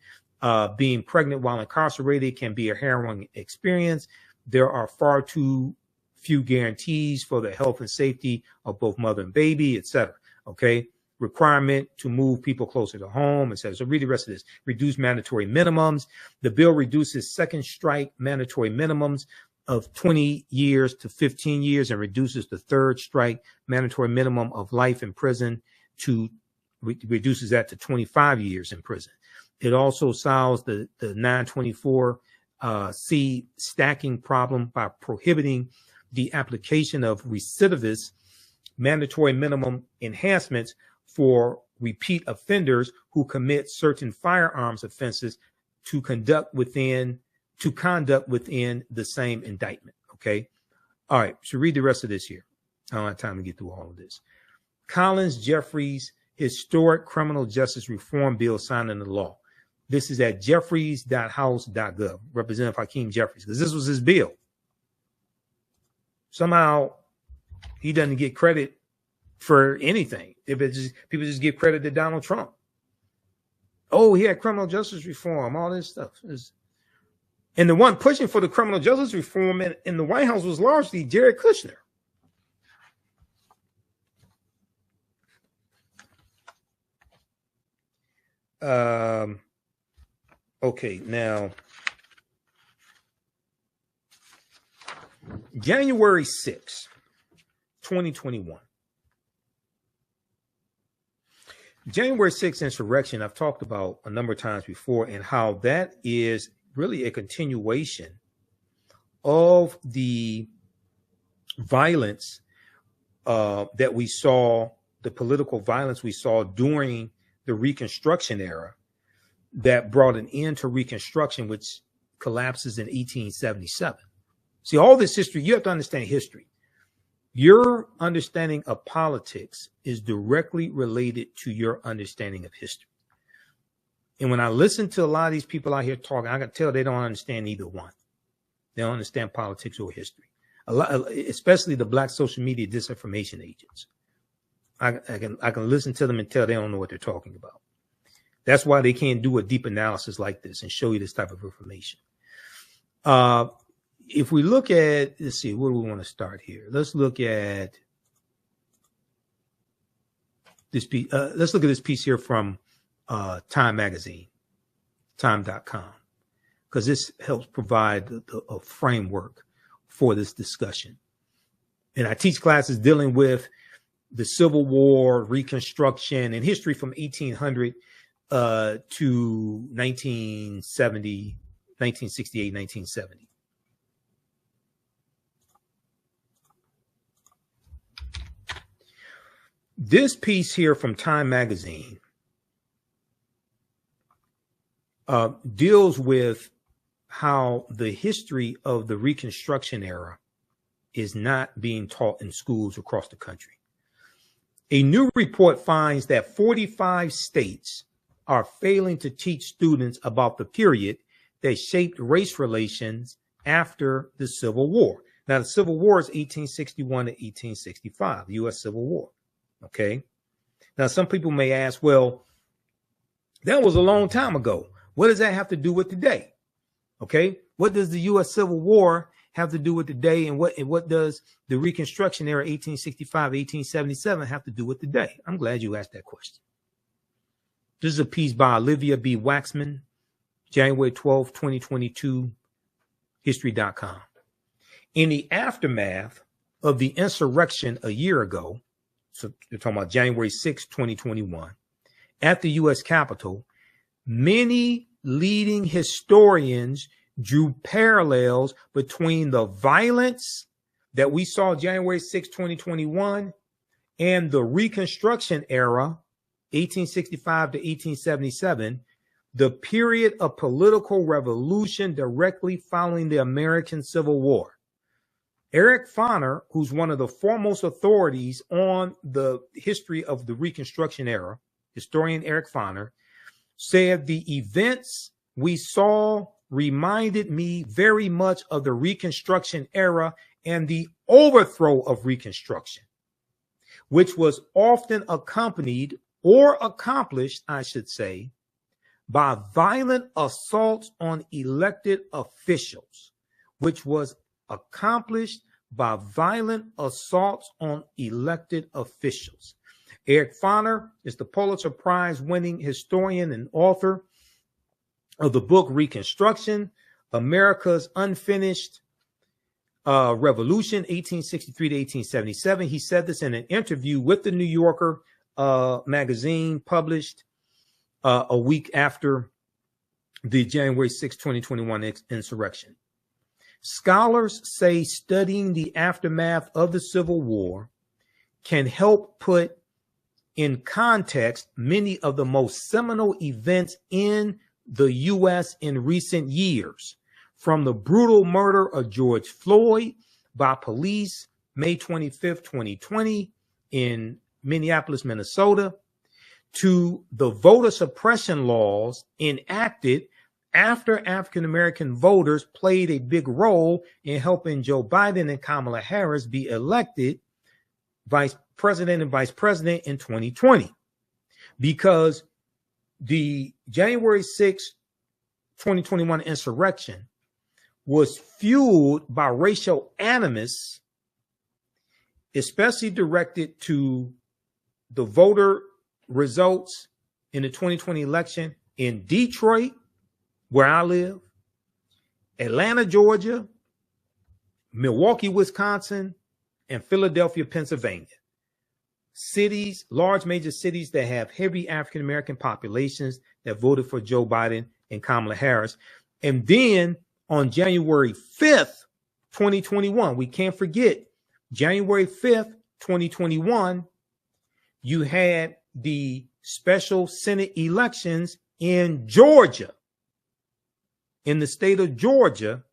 Being pregnant while incarcerated can be a harrowing experience. There are far too few guarantees for the health and safety of both mother and baby, etc. Okay. Requirement to move people closer to home, etc. So read the rest of this. Reduce mandatory minimums. The bill reduces second strike mandatory minimums of 20 years to 15 years and reduces the third strike mandatory minimum of life in prison to reduces that to 25 years in prison. It also solves the 924C stacking problem by prohibiting the application of recidivist mandatory minimum enhancements for repeat offenders who commit certain firearms offenses to conduct within the same indictment. Okay. All right. So read the rest of this here. I don't have time to get through all of this. Collins Jeffries Historic Criminal Justice Reform Bill signed into law. This is at jeffries.house.gov. Representative Hakeem Jeffries, because this was his bill. Somehow he doesn't get credit for anything. If it's just, people just give credit to Donald Trump. Oh, he had criminal justice reform, all this stuff. And the one pushing for the criminal justice reform in the White House was largely Jared Kushner. Okay, now January 6, 2021. January 6th insurrection, I've talked about a number of times before, and how that is really a continuation of the violence that we saw the political violence we saw during the Reconstruction era that brought an end to Reconstruction, which collapses in 1877. See, all this history, you have to understand history. Your understanding of politics is directly related to your understanding of history. And when I listen to a lot of these people out here talking, I can tell they don't understand either one. They don't understand politics or history. A lot, especially the black social media disinformation agents. I can listen to them and tell they don't know what they're talking about. That's why they can't do a deep analysis like this and show you this type of information. If we look at, let's see, where do we want to start here? Let's look at this piece. Let's look at this piece here from Time Magazine, time.com, because this helps provide a framework for this discussion. And I teach classes dealing with the Civil War, Reconstruction, and history from 1800 to 1970, 1968, 1970. This piece here from Time Magazine deals with how the history of the Reconstruction era is not being taught in schools across the country. A new report finds that 45 states are failing to teach students about the period that shaped race relations after the Civil War. Now, the Civil War is 1861 to 1865, the U.S. Civil War. Okay. Now, some people may ask, well, that was a long time ago. What does that have to do with today? Okay. What does the U.S. Civil War have to do with today? And what does the Reconstruction era, 1865, 1877, have to do with today? I'm glad you asked that question. This is a piece by Olivia B. Waxman, January 12, 2022, history.com. In the aftermath of the insurrection a year ago, so they're talking about January 6, 2021, at the U.S. Capitol, many leading historians drew parallels between the violence that we saw January 6, 2021 and the Reconstruction era, 1865 to 1877, the period of political revolution directly following the American Civil War. Eric Foner, who's one of the foremost authorities on the history of the Reconstruction era, historian Eric Foner, said the events we saw reminded me very much of the Reconstruction era and the overthrow of Reconstruction, which was often accompanied or accomplished, I should say, by violent assaults on elected officials, which was accomplished by violent assaults on elected officials. Eric Foner is the Pulitzer Prize winning historian and author of the book Reconstruction, America's Unfinished Revolution, 1863 to 1877. He said this in an interview with the New Yorker magazine published a week after the January 6, 2021 insurrection. Scholars say studying the aftermath of the Civil War can help put in context many of the most seminal events in the U.S. in recent years, from the brutal murder of George Floyd by police May 25th, 2020 in Minneapolis, Minnesota, to the voter suppression laws enacted after African-American voters played a big role in helping Joe Biden and Kamala Harris be elected vice president and vice president in 2020. Because the January 6, 2021 insurrection was fueled by racial animus, especially directed to the voter results in the 2020 election in Detroit, where I live, Atlanta, Georgia, Milwaukee, Wisconsin, and Philadelphia, Pennsylvania. Cities, large major cities that have heavy African-American populations that voted for Joe Biden and Kamala Harris. And then on January 5th, 2021, we can't forget January 5th, 2021, you had the special Senate elections in Georgia, in the state of Georgia,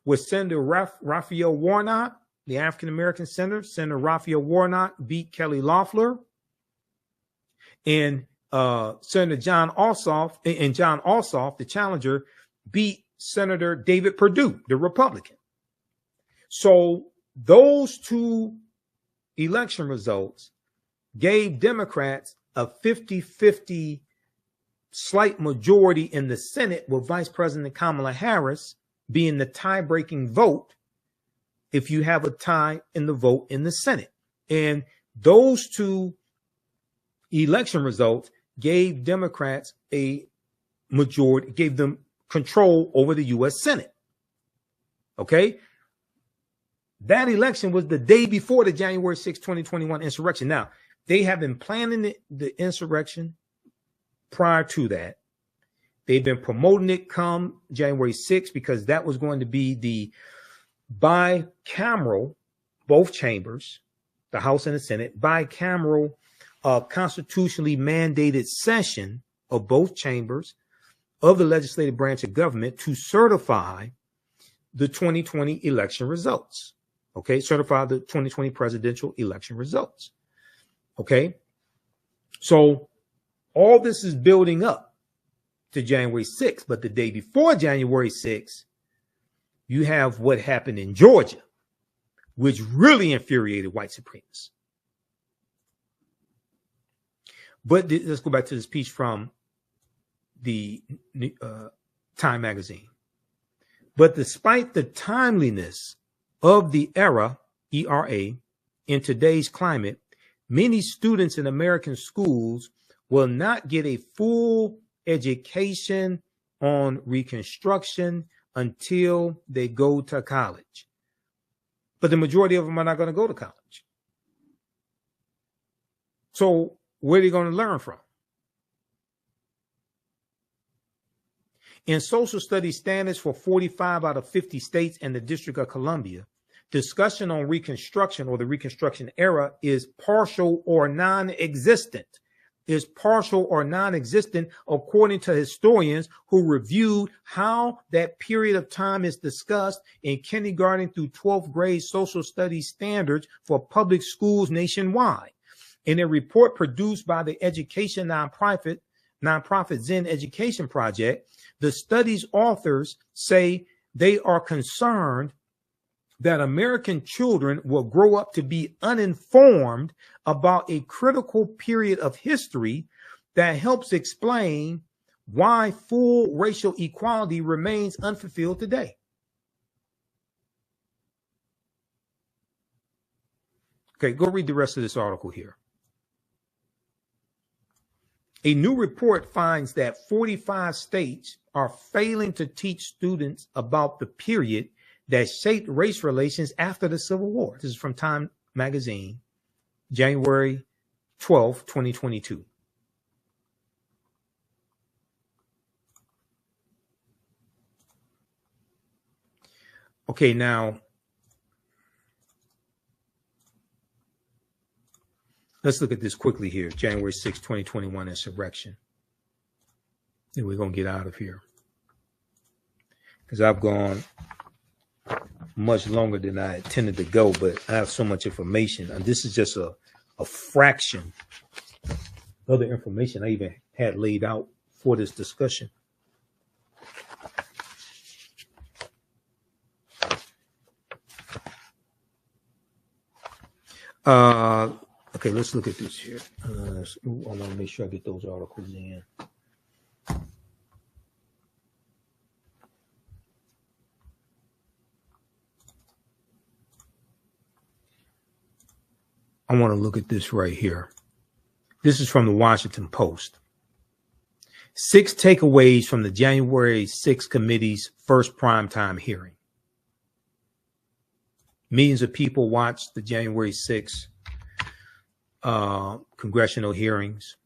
where Senator Raphael Warnock, the African-American senator, Senator Raphael Warnock beat Kelly Loeffler, and Senator John Ossoff, the challenger, beat Senator David Perdue, the Republican. So those two election results gave Democrats a 50-50 slight majority in the Senate, with Vice President Kamala Harris being the tie-breaking vote if you have a tie in the vote in the Senate. And those two election results gave Democrats a majority, gave them control over the U.S. Senate. Okay? That election was the day before the January 6, 2021 insurrection. Now, they have been planning the insurrection prior to that. They've been promoting it come January 6th, because that was going to be the bicameral, both chambers, the House and the Senate, bicameral constitutionally mandated session of both chambers of the legislative branch of government to certify the 2020 election results. Okay, certify the 2020 presidential election results. Okay, so all this is building up to January 6th, but the day before January 6th, you have what happened in Georgia, which really infuriated white supremacists. But let's go back to this piece from the Time magazine. But despite the timeliness of the era, ERA, in today's climate, many students in American schools will not get a full education on Reconstruction until they go to college. But the majority of them are not going to go to college. So where are they going to learn from? In social studies standards for 45 out of 50 states and the District of Columbia, discussion on Reconstruction or the Reconstruction era is partial or non-existent. Is partial or non-existent according to historians who reviewed how that period of time is discussed in kindergarten through 12th grade social studies standards for public schools nationwide. In a report produced by the education nonprofit Zen Education Project, the study's authors say they are concerned that American children will grow up to be uninformed about a critical period of history that helps explain why full racial equality remains unfulfilled today. Okay, go read the rest of this article here. A new report finds that 45 states are failing to teach students about the period that shaped race relations after the Civil War. This is from Time magazine, January 12, 2022. Okay, now let's look at this quickly here. January 6, 2021 insurrection. And we're going to get out of here, because I've gone much longer than I intended to go, but I have so much information, and this is just a fraction of the information I even had laid out for this discussion. Okay, let's look at this here. I want to make sure I get those articles in. I want to look at this right here. This is from the Washington Post. 6 takeaways from the January 6 committee's first primetime hearing. Millions of people watched the January 6 congressional hearings,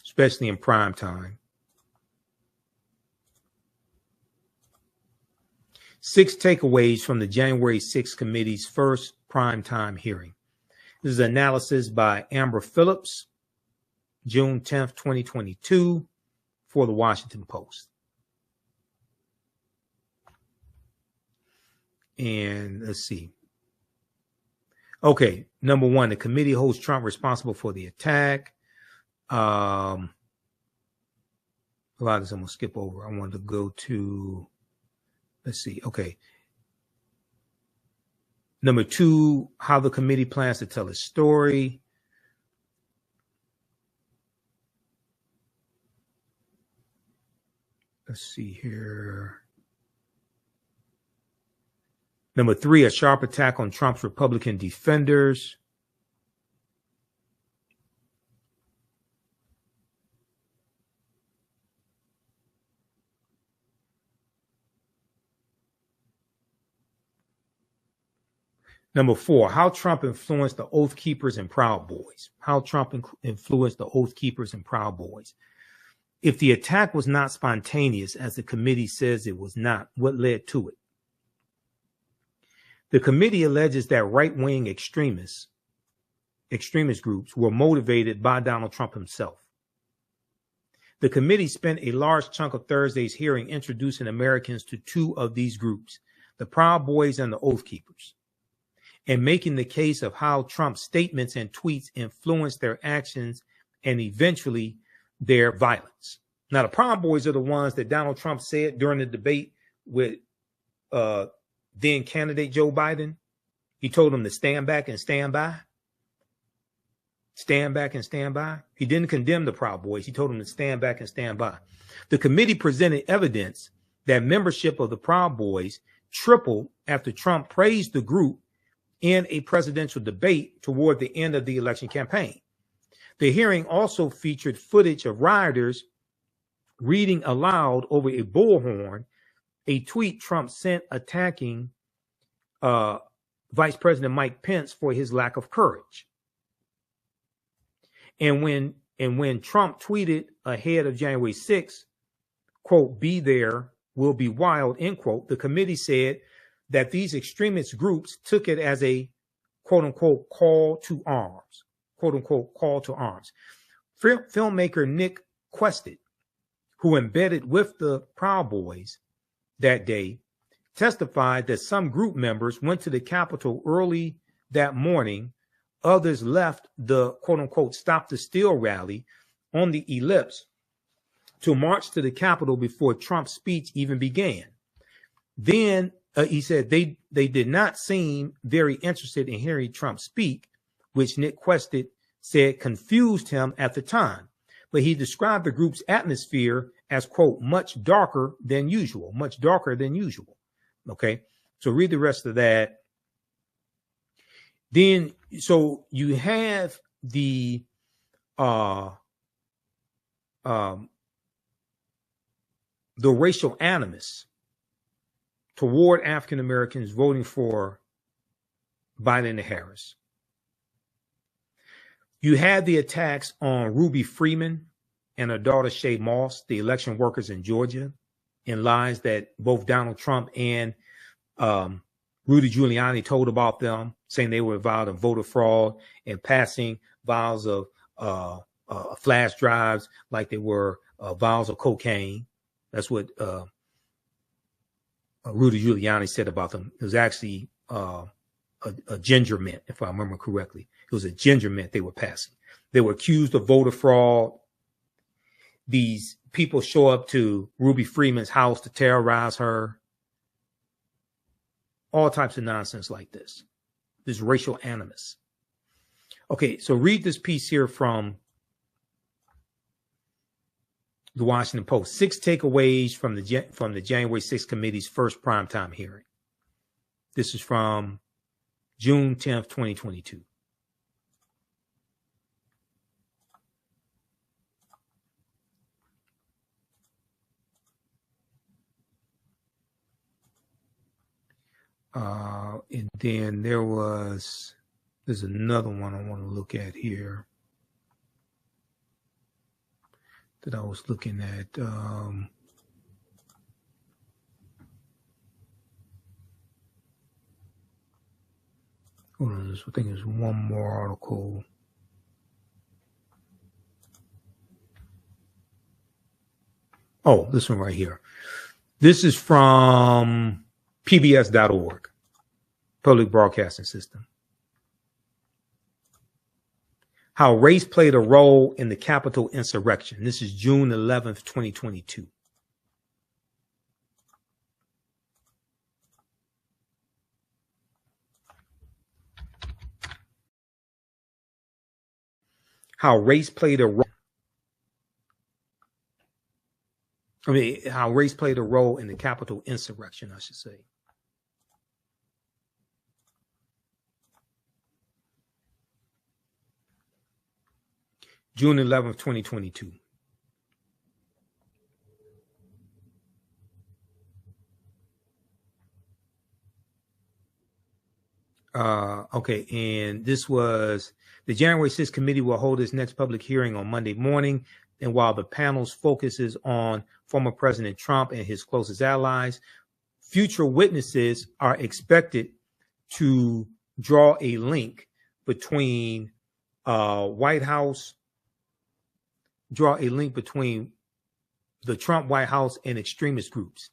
especially in prime time. 6 takeaways from the January 6 committee's first primetime hearing. This is analysis by Amber Phillips, June 10th, 2022, for the Washington Post. And let's see. Okay, number one, the committee holds Trump responsible for the attack. A lot of this I'm going to skip over. I wanted to go to, let's see. Okay. Number two, how the committee plans to tell its story. Let's see here. Number three, a sharp attack on Trump's Republican defenders. Number four, how Trump influenced the Oath Keepers and Proud Boys. How Trump influenced the Oath Keepers and Proud Boys. If the attack was not spontaneous, as the committee says it was not, what led to it? The committee alleges that right-wing extremist groups were motivated by Donald Trump himself. The committee spent a large chunk of Thursday's hearing introducing Americans to two of these groups, the Proud Boys and the Oath Keepers, and making the case of how Trump's statements and tweets influenced their actions and eventually their violence. Now, the Proud Boys are the ones that Donald Trump said during the debate with then candidate Joe Biden. He told him to stand back and stand by. Stand back and stand by. He didn't condemn the Proud Boys. He told them to stand back and stand by. The committee presented evidence that membership of the Proud Boys tripled after Trump praised the group in a presidential debate toward the end of the election campaign. The hearing also featured footage of rioters reading aloud over a bullhorn a tweet Trump sent attacking Vice President Mike Pence for his lack of courage. And when Trump tweeted ahead of January 6th, quote, "Be there, will be wild," end quote, the committee said that these extremist groups took it as a quote unquote call to arms, quote unquote call to arms. Filmmaker Nick Quested, who embedded with the Proud Boys that day, testified that some group members went to the Capitol early that morning. Others left the quote unquote Stop the Steal rally on the ellipse to march to the Capitol before Trump's speech even began. Then he said they did not seem very interested in hearing Trump speak, which Nick Quested said confused him at the time. But he described the group's atmosphere as, quote, much darker than usual. Okay, so read the rest of that. Then, so you have the racial animus toward African Americans voting for Biden and Harris. You had the attacks on Ruby Freeman and her daughter Shay Moss, the election workers in Georgia, in lies that both Donald Trump and Rudy Giuliani told about them, saying they were involved in voter fraud and passing vials of flash drives like they were vials of cocaine. That's what Rudy Giuliani said about them. It was actually a ginger mint, if I remember correctly. It was a ginger mint they were passing. They were accused of voter fraud. These people show up to Ruby Freeman's house to terrorize her. All types of nonsense like this. This racial animus. Okay, so read this piece here from the Washington Post. 6 takeaways from the January 6th committee's first primetime hearing. This is from June 10th, 2022. And then there's another one I want to look at here that I was looking at. Hold on, I think there's one more article. Oh, this one right here. This is from PBS.org, Public Broadcasting System. How race played a role in the Capitol insurrection. This is June 11th, 2022. How race played a role. How race played a role in the Capitol insurrection, I should say. June 11th, 2022. Okay, and this was the January 6th committee will hold its next public hearing on Monday morning. And while the panel's focus is on former President Trump and his closest allies, future witnesses are expected to draw a link between between the Trump White House and extremist groups.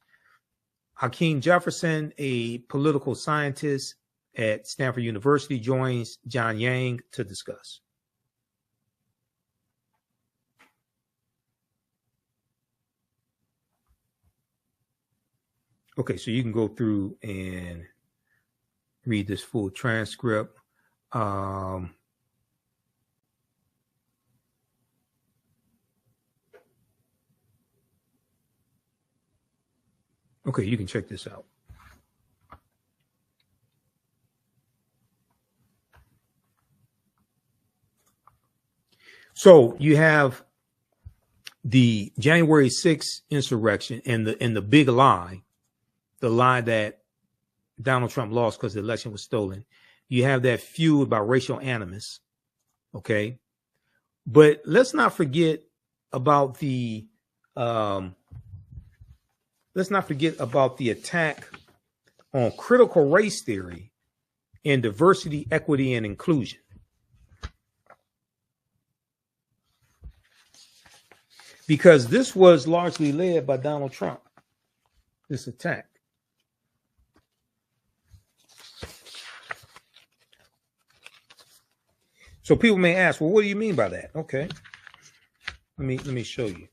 Hakeem Jefferson, a political scientist at Stanford University, joins John Yang to discuss. Okay, so you can go through and read this full transcript. Okay, you can check this out. So you have the January 6th insurrection and the big lie, the lie that Donald Trump lost because the election was stolen. You have that feud about racial animus. Okay. But let's not forget about the attack on critical race theory and diversity, equity, and inclusion. Because this was largely led by Donald Trump, this attack. So people may ask, well, what do you mean by that? Okay, let me show you.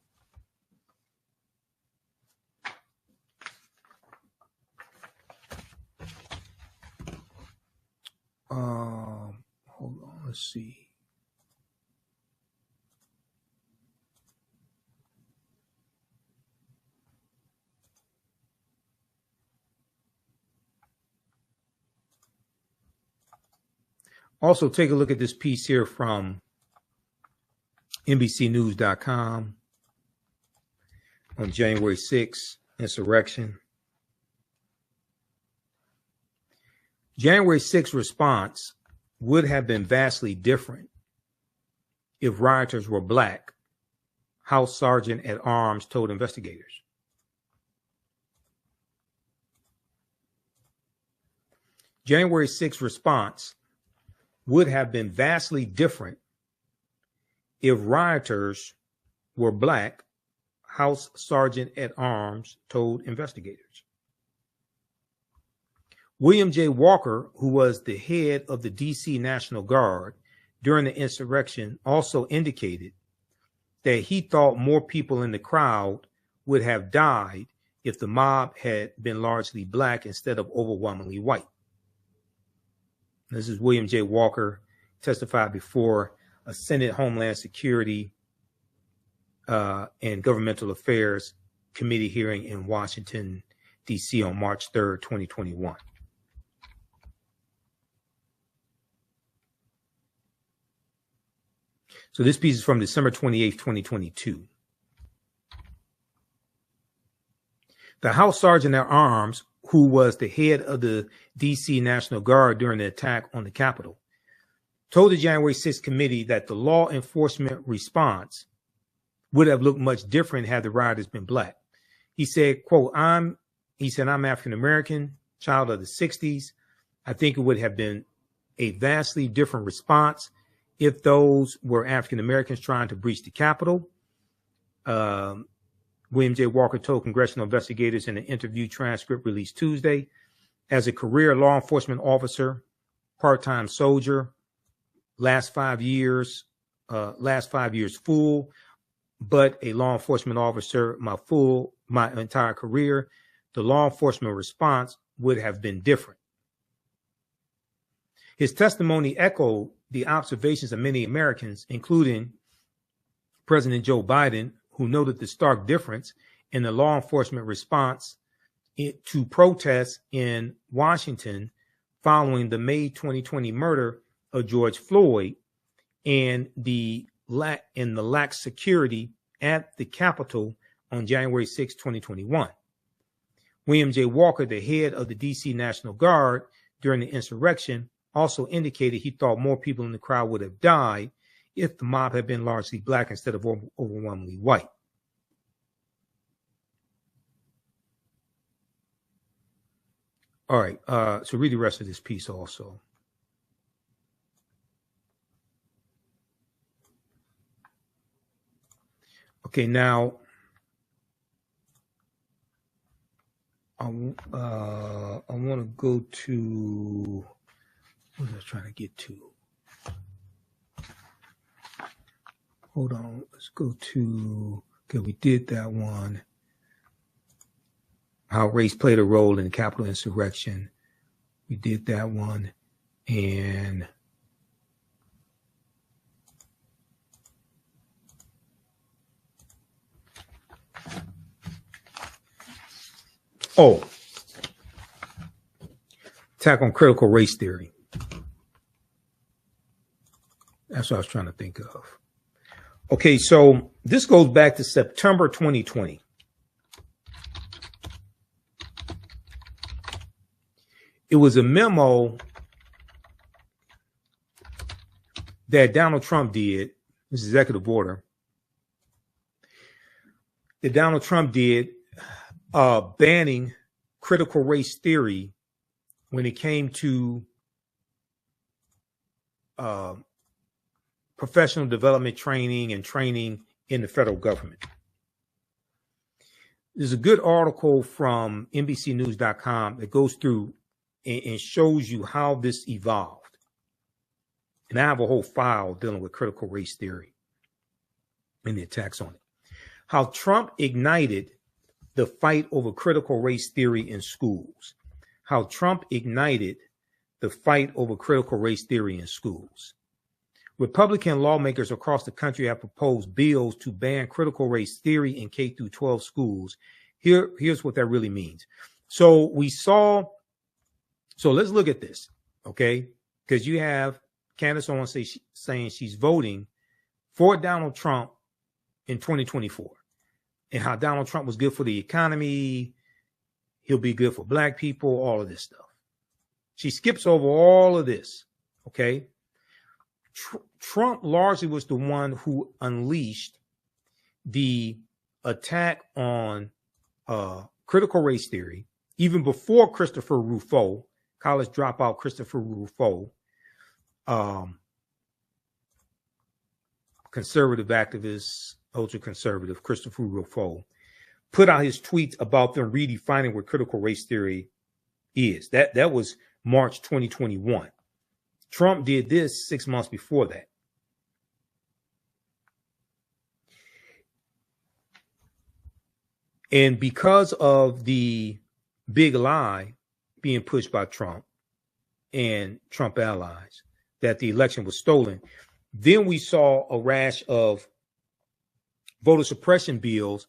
Hold on, let's see. Also, take a look at this piece here from NBCnews.com on January 6th, insurrection. January 6th response would have been vastly different if rioters were black, House Sergeant at Arms told investigators. January 6th response would have been vastly different if rioters were black, House Sergeant at Arms told investigators. William J. Walker, who was the head of the D.C. National Guard during the insurrection, also indicated that he thought more people in the crowd would have died if the mob had been largely black instead of overwhelmingly white. This is William J. Walker, testified before a Senate Homeland Security and Governmental Affairs Committee hearing in Washington, D.C. on March 3rd, 2021. So this piece is from December 28th, 2022. The House Sergeant at Arms, who was the head of the D.C. National Guard during the attack on the Capitol, told the January 6th committee that the law enforcement response would have looked much different had the rioters been black. He said, quote, I'm African-American, child of the 60s. I think it would have been a vastly different response if those were African Americans trying to breach the Capitol. William J. Walker told congressional investigators in an interview transcript released Tuesday, as a career law enforcement officer, part-time soldier, last 5 years full, but a law enforcement officer my entire career, the law enforcement response would have been different. His testimony echoed the observations of many Americans, including President Joe Biden, who noted the stark difference in the law enforcement response to protests in Washington following the May 2020 murder of George Floyd and the lax security at the Capitol on January 6, 2021. William J. Walker, the head of the D.C. National Guard during the insurrection, also indicated he thought more people in the crowd would have died if the mob had been largely black instead of overwhelmingly white. All right, so read the rest of this piece also. Okay, now I want to go to, what was I trying to get to? Hold on, let's go to, okay, we did that one. How race played a role in the Capitol insurrection. We did that one. And attack on critical race theory. That's what I was trying to think of. Okay, so this goes back to September 2020. It was a memo that Donald Trump did, this executive order, that Donald Trump did banning critical race theory when it came to professional development training and training in the federal government. There's a good article from NBCnews.com that goes through and shows you how this evolved. And I have a whole file dealing with critical race theory and the attacks on it. How Trump ignited the fight over critical race theory in schools. How Trump ignited the fight over critical race theory in schools. Republican lawmakers across the country have proposed bills to ban critical race theory in K through 12 schools. Here's what that really means. So let's look at this, okay? Because you have Candace Owens saying she's voting for Donald Trump in 2024 and how Donald Trump was good for the economy. He'll be good for black people, all of this stuff. She skips over all of this, okay? Trump largely was the one who unleashed the attack on critical race theory, even before Christopher Rufo, college dropout Christopher Rufo, conservative activist, ultra-conservative Christopher Rufo, put out his tweets about them redefining what critical race theory is. That was March 2021. Trump did this 6 months before that. And because of the big lie being pushed by Trump and Trump allies that the election was stolen, then we saw a rash of voter suppression bills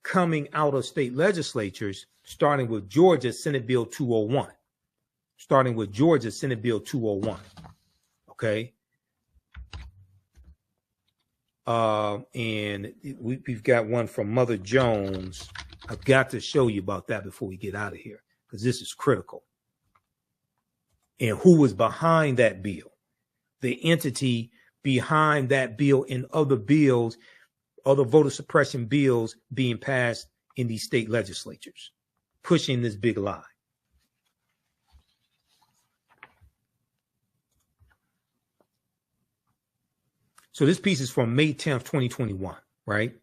coming out of state legislatures, starting with Georgia Senate Bill 201. Okay. And we've got one from Mother Jones. I've got to show you about that before we get out of here, because this is critical. And who was behind that bill? The entity behind that bill and other bills, other voter suppression bills being passed in these state legislatures, pushing this big lie. So this piece is from May 10th, 2021, right?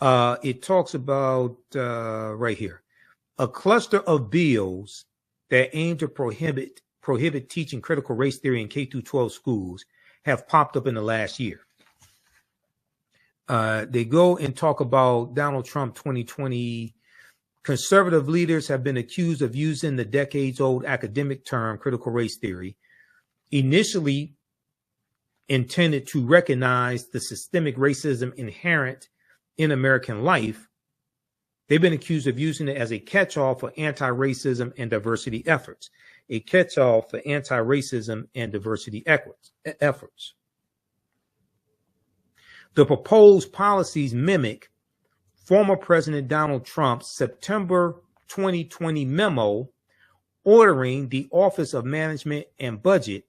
It talks about right here, a cluster of bills that aim to prohibit teaching critical race theory in K-12 schools have popped up in the last year. They go and talk about Donald Trump 2020. Conservative leaders have been accused of using the decades-old academic term critical race theory, initially intended to recognize the systemic racism inherent in American life. They've been accused of using it as a catch-all for anti-racism and diversity efforts. A catch-all for anti-racism and diversity efforts. The proposed policies mimic former President Donald Trump's September 2020 memo ordering the Office of Management and Budget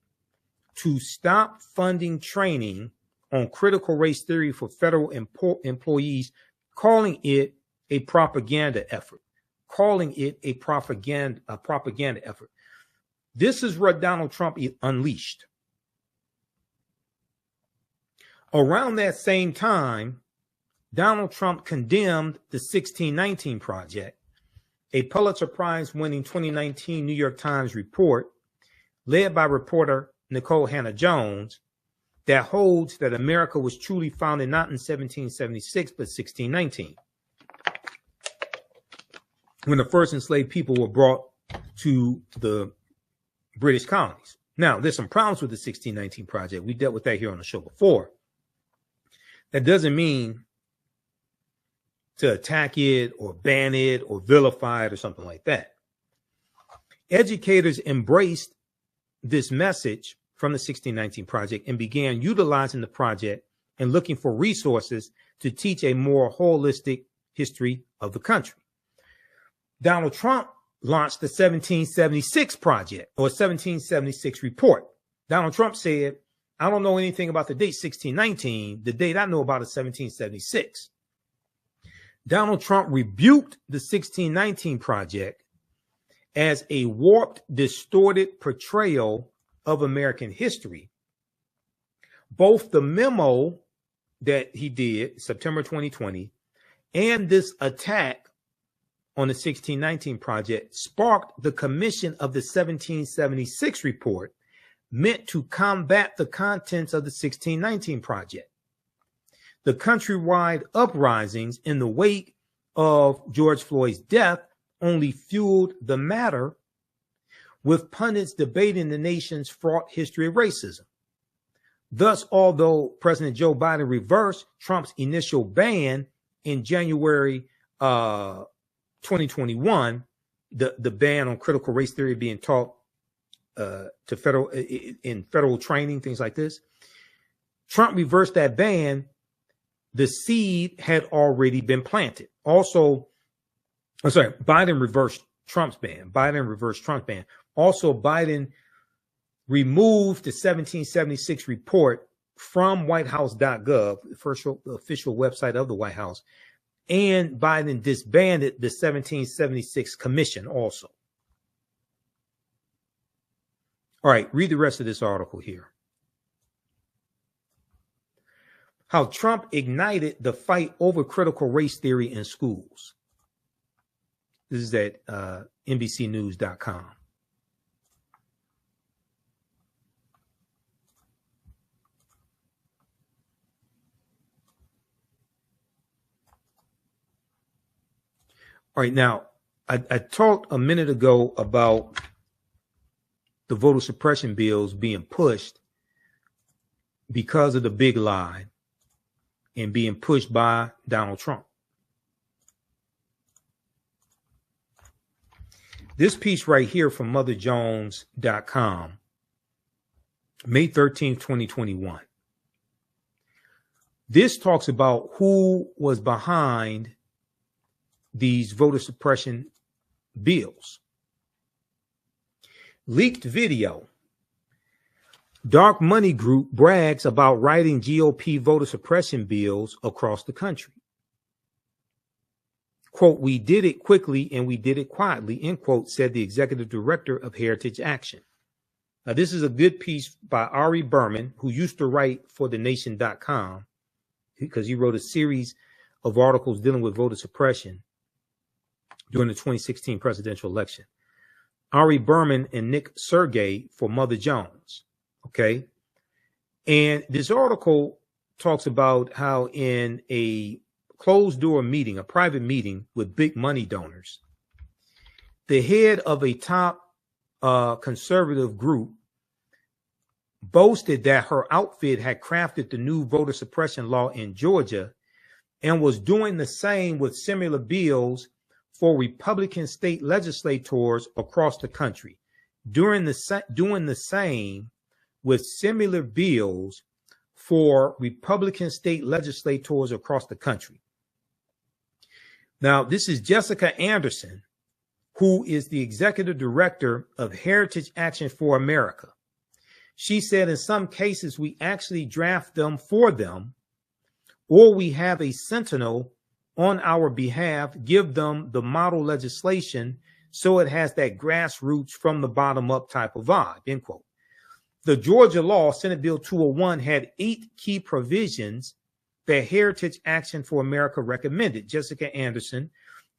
to stop funding training on critical race theory for federal employees, calling it a propaganda effort. This is what Donald Trump unleashed. Around that same time, Donald Trump condemned the 1619 Project, a Pulitzer Prize winning 2019 New York Times report led by reporter Nicole Hannah-Jones that holds that America was truly founded not in 1776, but 1619, when the first enslaved people were brought to the British colonies. Now, there's some problems with the 1619 Project. We dealt with that here on the show before. That doesn't mean to attack it or ban it or vilify it or something like that. Educators embraced this message from the 1619 Project and began utilizing the project and looking for resources to teach a more holistic history of the country. Donald Trump launched the 1776 Project or 1776 report. Donald Trump said, I don't know anything about the date 1619. The date I know about is 1776. Donald Trump rebuked the 1619 Project as a warped, distorted portrayal of American history. Both the memo that he did, September 2020, and this attack on the 1619 Project sparked the commission of the 1776 report, meant to combat the contents of the 1619 Project. The countrywide uprisings in the wake of George Floyd's death only fueled the matter, with pundits debating the nation's fraught history of racism. Thus, although President Joe Biden reversed Trump's initial ban in January 2021, the ban on critical race theory being taught to federal training, things like this. Trump reversed that ban. The seed had already been planted. Biden reversed Trump's ban. Also, Biden removed the 1776 report from whitehouse.gov, the official website of the White House, and Biden disbanded the 1776 commission also. All right, read the rest of this article here. How Trump ignited the fight over critical race theory in schools. This is at NBCnews.com. All right, now, I talked a minute ago about the voter suppression bills being pushed because of the big lie and being pushed by Donald Trump. This piece right here from motherjones.com, May 13th, 2021. This talks about who was behind these voter suppression bills. Leaked video. Dark money group brags about writing GOP voter suppression bills across the country. Quote, we did it quickly and we did it quietly, end quote, said the executive director of Heritage Action. Now, this is a good piece by Ari Berman, who used to write for thenation.com, because he wrote a series of articles dealing with voter suppression during the 2016 presidential election. Ari Berman and Nick Sergey for Mother Jones. Okay. And this article talks about how in a closed door meeting, a private meeting with big money donors, the head of a top conservative group boasted that her outfit had crafted the new voter suppression law in Georgia and was doing the same with similar bills for Republican state legislators across the country. Doing the same with similar bills for Republican state legislators across the country. Now, this is Jessica Anderson, who is the executive director of Heritage Action for America. She said in some cases we actually draft them for them, or we have a sentinel on our behalf give them the model legislation so it has that grassroots from the bottom up type of vibe, end quote. The Georgia law, Senate Bill 201, had 8 key provisions that Heritage Action for America recommended. Jessica Anderson,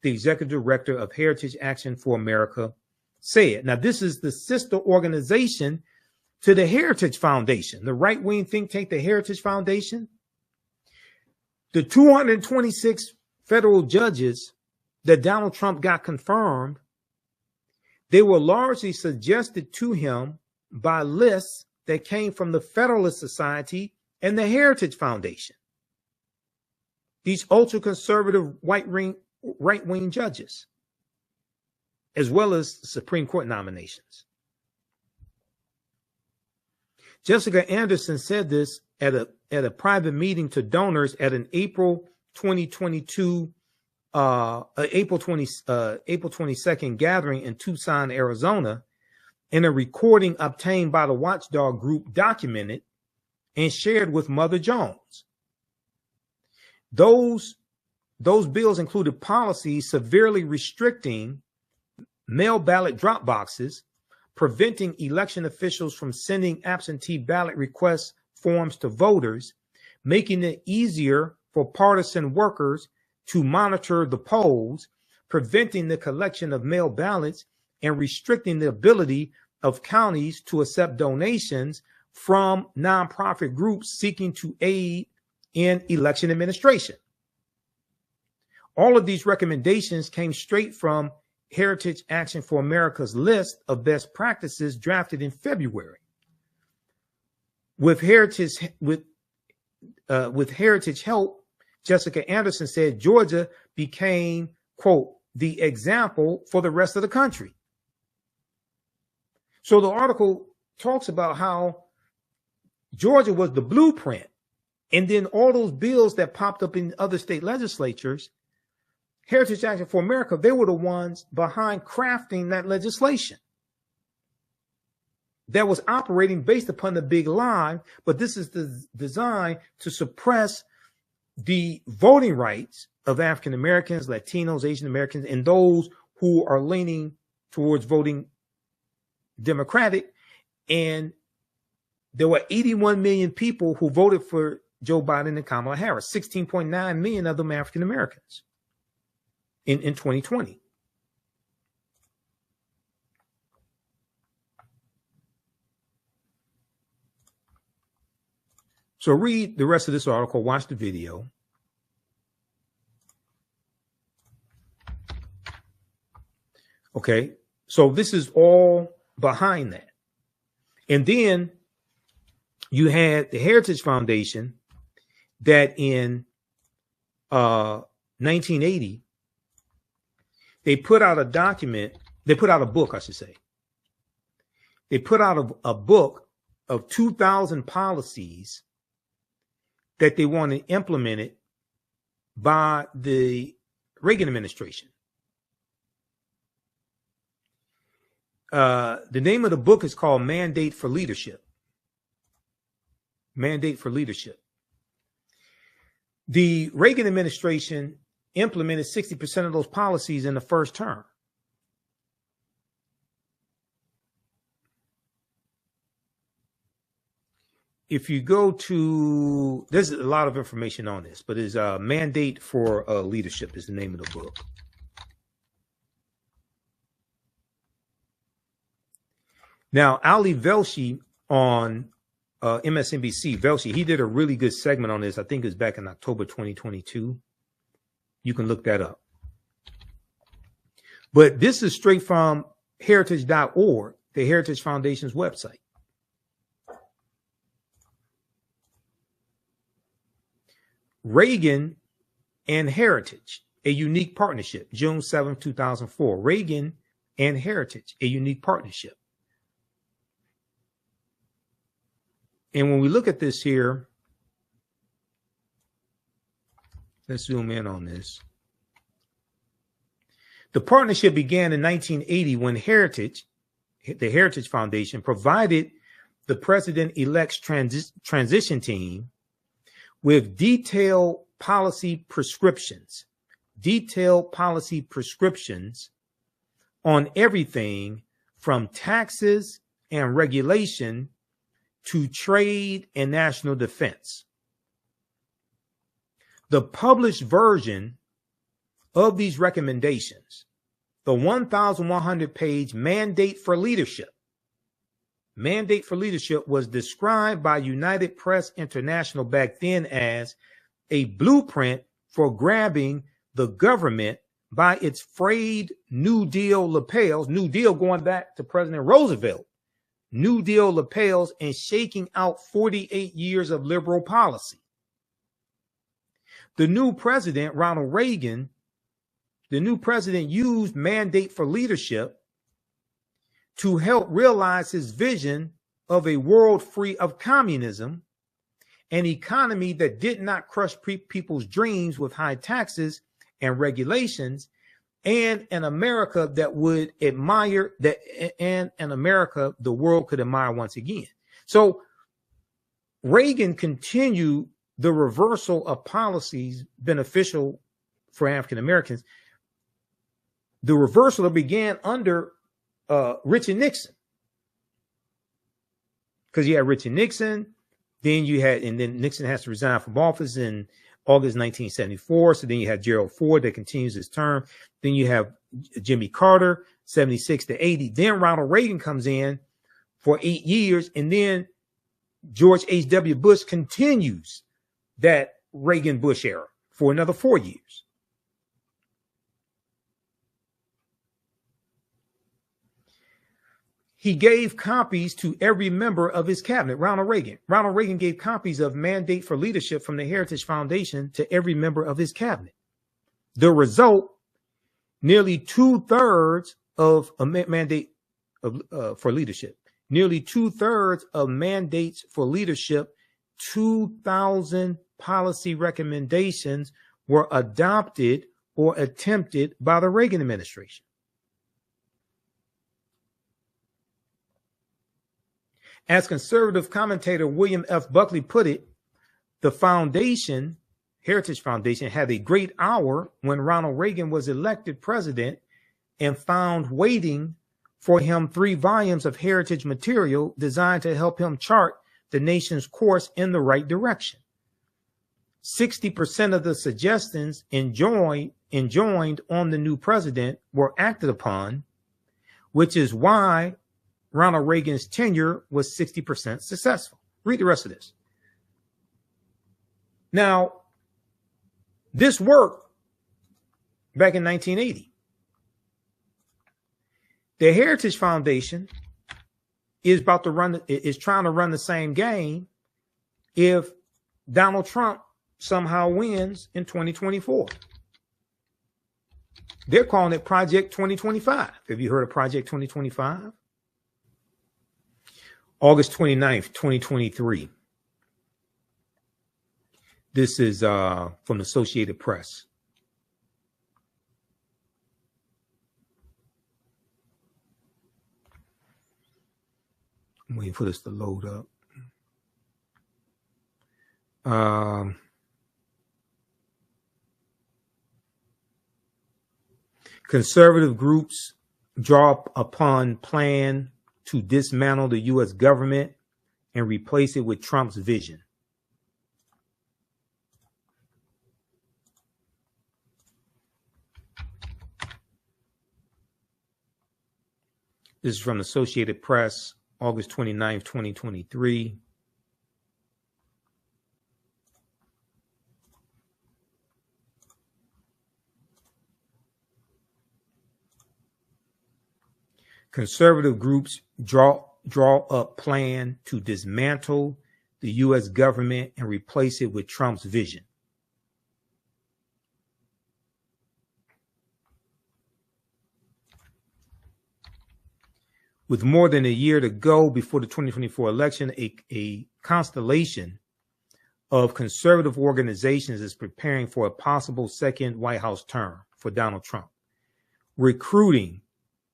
the executive director of Heritage Action for America, said. Now, this is the sister organization to the Heritage Foundation, the right-wing think tank, the Heritage Foundation. The 226 federal judges that Donald Trump got confirmed, they were largely suggested to him by lists that came from the Federalist Society and the Heritage Foundation. These ultra-conservative right-wing judges, as well as Supreme Court nominations. Jessica Anderson said this at a private meeting to donors at an April 2022, April 22nd gathering in Tucson, Arizona, in a recording obtained by the Watchdog Group, documented and shared with Mother Jones. Those bills included policies severely restricting mail ballot drop boxes, preventing election officials from sending absentee ballot request forms to voters, making it easier for partisan workers to monitor the polls, preventing the collection of mail ballots, and restricting the ability of counties to accept donations from nonprofit groups seeking to aid in election administration. All of these recommendations came straight from Heritage Action for America's list of best practices drafted in February. With Heritage help, Jessica Anderson said Georgia became, quote, the example for the rest of the country. So the article talks about how Georgia was the blueprint, and then all those bills that popped up in other state legislatures, Heritage Action for America, they were the ones behind crafting that legislation that was operating based upon the big lie. But this is designed to suppress the voting rights of African Americans, Latinos, Asian Americans, and those who are leaning towards voting Democratic. And there were 81 million people who voted for Joe Biden and Kamala Harris, 16.9 million of them African Americans in 2020. So read the rest of this article, watch the video. Okay, so this is all behind that. And then you had the Heritage Foundation that in 1980, they put out a document, they put out a book, I should say. They put out a book of 2,000 policies that they wanted implemented by the Reagan administration. The name of the book is called Mandate for Leadership. Mandate for Leadership. The Reagan administration implemented 60% of those policies in the first term. if you go to, there's a lot of information on this, but it's a Mandate for Leadership is the name of the book. Now, Ali Velshi on MSNBC, Velshi, he did a really good segment on this. I think it was back in October 2022. You can look that up. But this is straight from heritage.org, the Heritage Foundation's website. Reagan and Heritage, a unique partnership, June 7, 2004. Reagan and Heritage, a unique partnership. And when we look at this here, let's zoom in on this. The partnership began in 1980 when Heritage, the Heritage Foundation, provided the president-elect's transition team with detailed policy prescriptions on everything from taxes and regulation to trade and national defense. The published version of these recommendations, the 1,100-page Mandate for Leadership, was described by United Press International back then as a blueprint for grabbing the government by its frayed New Deal lapels, New Deal going back to President Roosevelt, New Deal lapels, and shaking out 48 years of liberal policy. The new president, Ronald Reagan, used Mandate for Leadership to help realize his vision of a world free of communism, an economy that did not crush people's dreams with high taxes and regulations, and an America that would admire that, and an America the world could admire once again. So Reagan continued the reversal of policies beneficial for African Americans. The reversal that began under Richard Nixon, because you had Richard Nixon, then Nixon has to resign from office in August 1974. So then you have Gerald Ford that continues his term. Then you have Jimmy Carter, 76 to 80. Then Ronald Reagan comes in for 8 years. And then George H.W. Bush continues that Reagan-Bush era for another 4 years. He gave copies to every member of his cabinet, Ronald Reagan. Ronald Reagan gave copies of Mandate for Leadership from the Heritage Foundation to every member of his cabinet. The result, nearly 2/3 of a mandate for leadership, nearly 2/3 of mandates for leadership, 2,000 policy recommendations were adopted or attempted by the Reagan administration. As conservative commentator William F. Buckley put it, the foundation, Heritage Foundation, had a great hour when Ronald Reagan was elected president and found waiting for him 3 volumes of heritage material designed to help him chart the nation's course in the right direction. 60% of the suggestions enjoined on the new president were acted upon, which is why Ronald Reagan's tenure was 60% successful. Read the rest of this. Now, this worked back in 1980. The Heritage Foundation is trying to run the same game if Donald Trump somehow wins in 2024. They're calling it Project 2025. Have you heard of Project 2025? August 29th, 2023. This is from the Associated Press. I'm waiting for this to load up. Conservative groups draw upon plan to dismantle the U.S. government and replace it with Trump's vision. This is from the Associated Press, August 29th, 2023. Conservative groups draw up plan to dismantle the U.S. government and replace it with Trump's vision. With more than a year to go before the 2024 election, a constellation of conservative organizations is preparing for a possible second White House term for Donald Trump, recruiting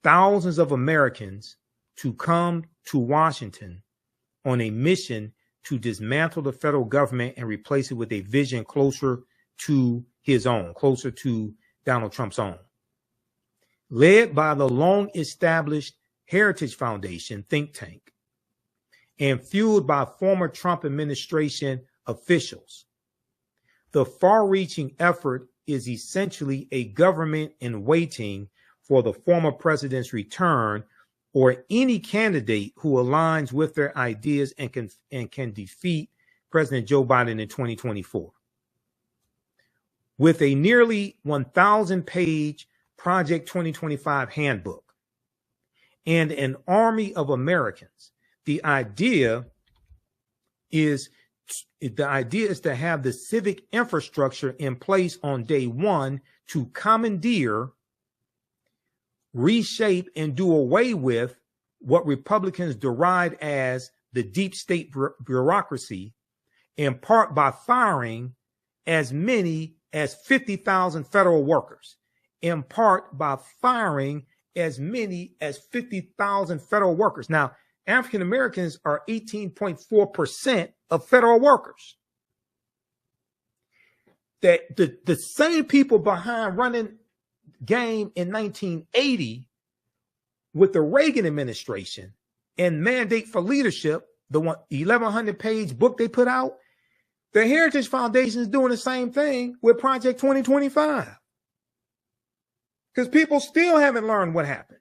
thousands of Americans to come to Washington on a mission to dismantle the federal government and replace it with a vision closer to his own, closer to Donald Trump's own. Led by the long-established Heritage Foundation think tank and fueled by former Trump administration officials, the far-reaching effort is essentially a government in waiting for the former president's return or any candidate who aligns with their ideas and can defeat President Joe Biden in 2024. With a nearly 1,000-page Project 2025 handbook and an army of Americans, the idea is to have the civic infrastructure in place on day one to commandeer, reshape, and do away with what Republicans deride as the deep state bureaucracy, in part by firing as many as 50,000 federal workers, in part by firing as many as 50,000 federal workers. Now, African Americans are 18.4% of federal workers. That the same people behind running game in 1980 with the Reagan administration and Mandate for Leadership, the 1,100-page book they put out, the Heritage Foundation is doing the same thing with Project 2025. Because people still haven't learned what happened.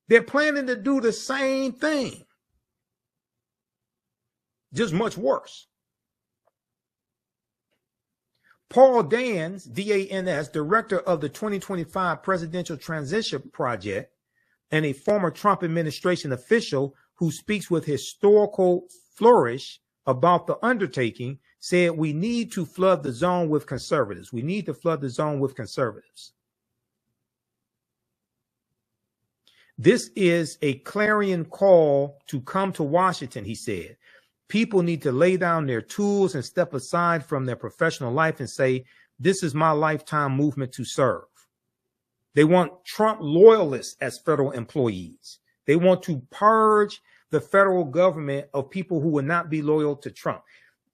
They're planning to do the same thing, just much worse. Paul Dans, D-A-N-S, director of the 2025 Presidential Transition Project and a former Trump administration official who speaks with historical flourish about the undertaking, said we need to flood the zone with conservatives. We need to flood the zone with conservatives. This is a clarion call to come to Washington, he said. People need to lay down their tools and step aside from their professional life and say, this is my lifetime movement to serve. They want Trump loyalists as federal employees. They want to purge the federal government of people who will not be loyal to Trump.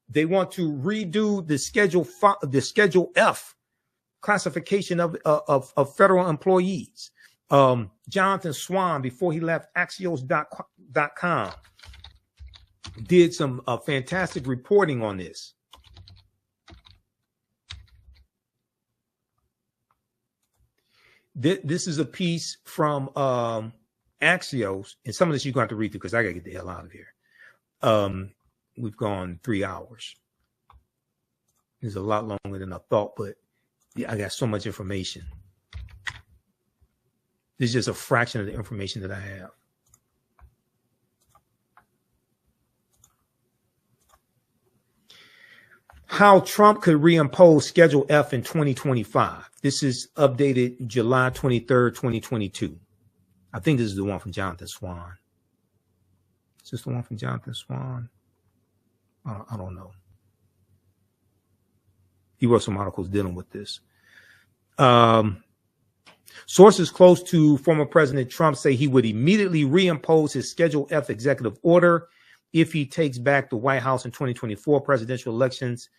They want to redo the Schedule F classification of federal employees. Jonathan Swan, before he left Axios.com, did some fantastic reporting on this. This is a piece from Axios, and some of this you're going to have to read through because I got to get the hell out of here. We've gone 3 hours. It's a lot longer than I thought, but yeah, I got so much information. This is just a fraction of the information that I have. How Trump could reimpose Schedule F in 2025. This is updated July 23rd, 2022. I think this is the one from Jonathan Swan. Is this the one from Jonathan Swan? I don't know. He wrote some articles dealing with this. Sources close to former President Trump say he would immediately reimpose his Schedule F executive order if he takes back the White House in 2024 presidential elections.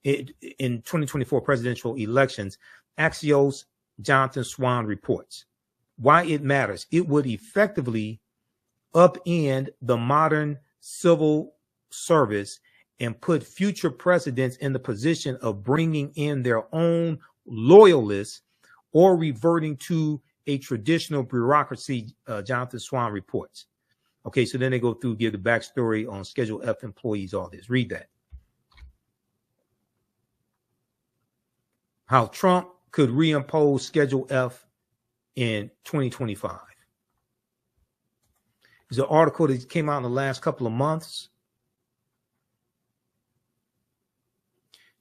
In 2024 presidential elections, Axios' Jonathan Swan reports. Why it matters. It would effectively upend the modern civil service and put future presidents in the position of bringing in their own loyalists or reverting to a traditional bureaucracy, Jonathan Swan reports. Okay, so then they go through, give the backstory on Schedule F employees, all this. Read that. How Trump could reimpose Schedule F in 2025. There's an article that came out in the last couple of months.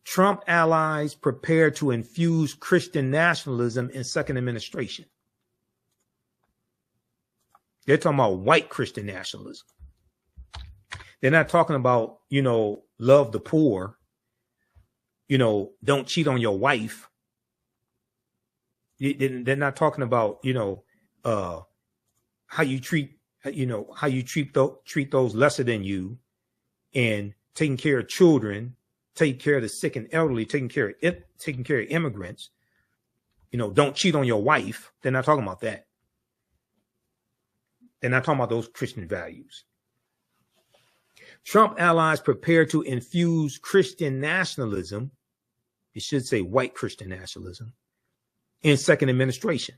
Trump allies prepare to infuse Christian nationalism in second administration. They're talking about white Christian nationalism. They're not talking about, love the poor, don't cheat on your wife. They're not talking about, how you treat those lesser than you, and taking care of children, taking care of the sick and elderly, taking care of immigrants. Don't cheat on your wife. They're not talking about that. They're not talking about those Christian values. Trump allies prepare to infuse Christian nationalism. It should say white Christian nationalism in second administration.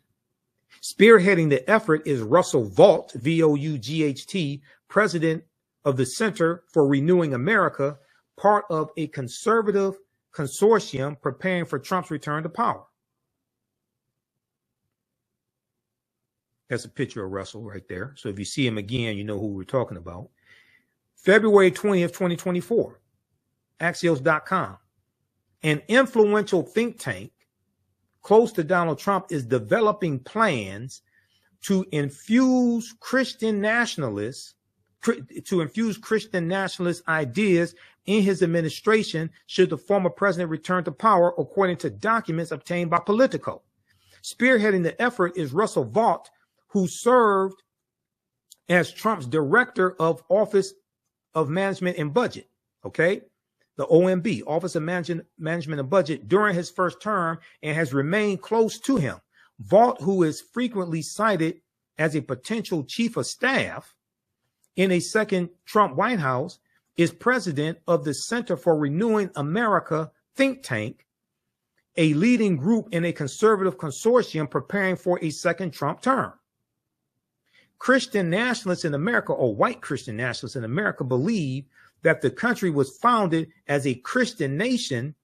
Spearheading the effort is Russell Vought, V-O-U-G-H-T, president of the Center for Renewing America, part of a conservative consortium preparing for Trump's return to power. That's a picture of Russell right there. So if you see him again, you know who we're talking about. February 20th, 2024, Axios.com. An influential think tank close to Donald Trump is developing plans to infuse Christian nationalist ideas in his administration should the former president return to power, according to documents obtained by Politico. Spearheading the effort is Russell Vought, who served as Trump's director of Office of Management and Budget, okay? The OMB, Office of Management and Budget, during his first term, and has remained close to him. Vought, who is frequently cited as a potential chief of staff in a second Trump White House, is president of the Center for Renewing America think tank, a leading group in a conservative consortium preparing for a second Trump term. Christian nationalists in America, or white Christian nationalists in America, believe that the country was founded as a Christian nation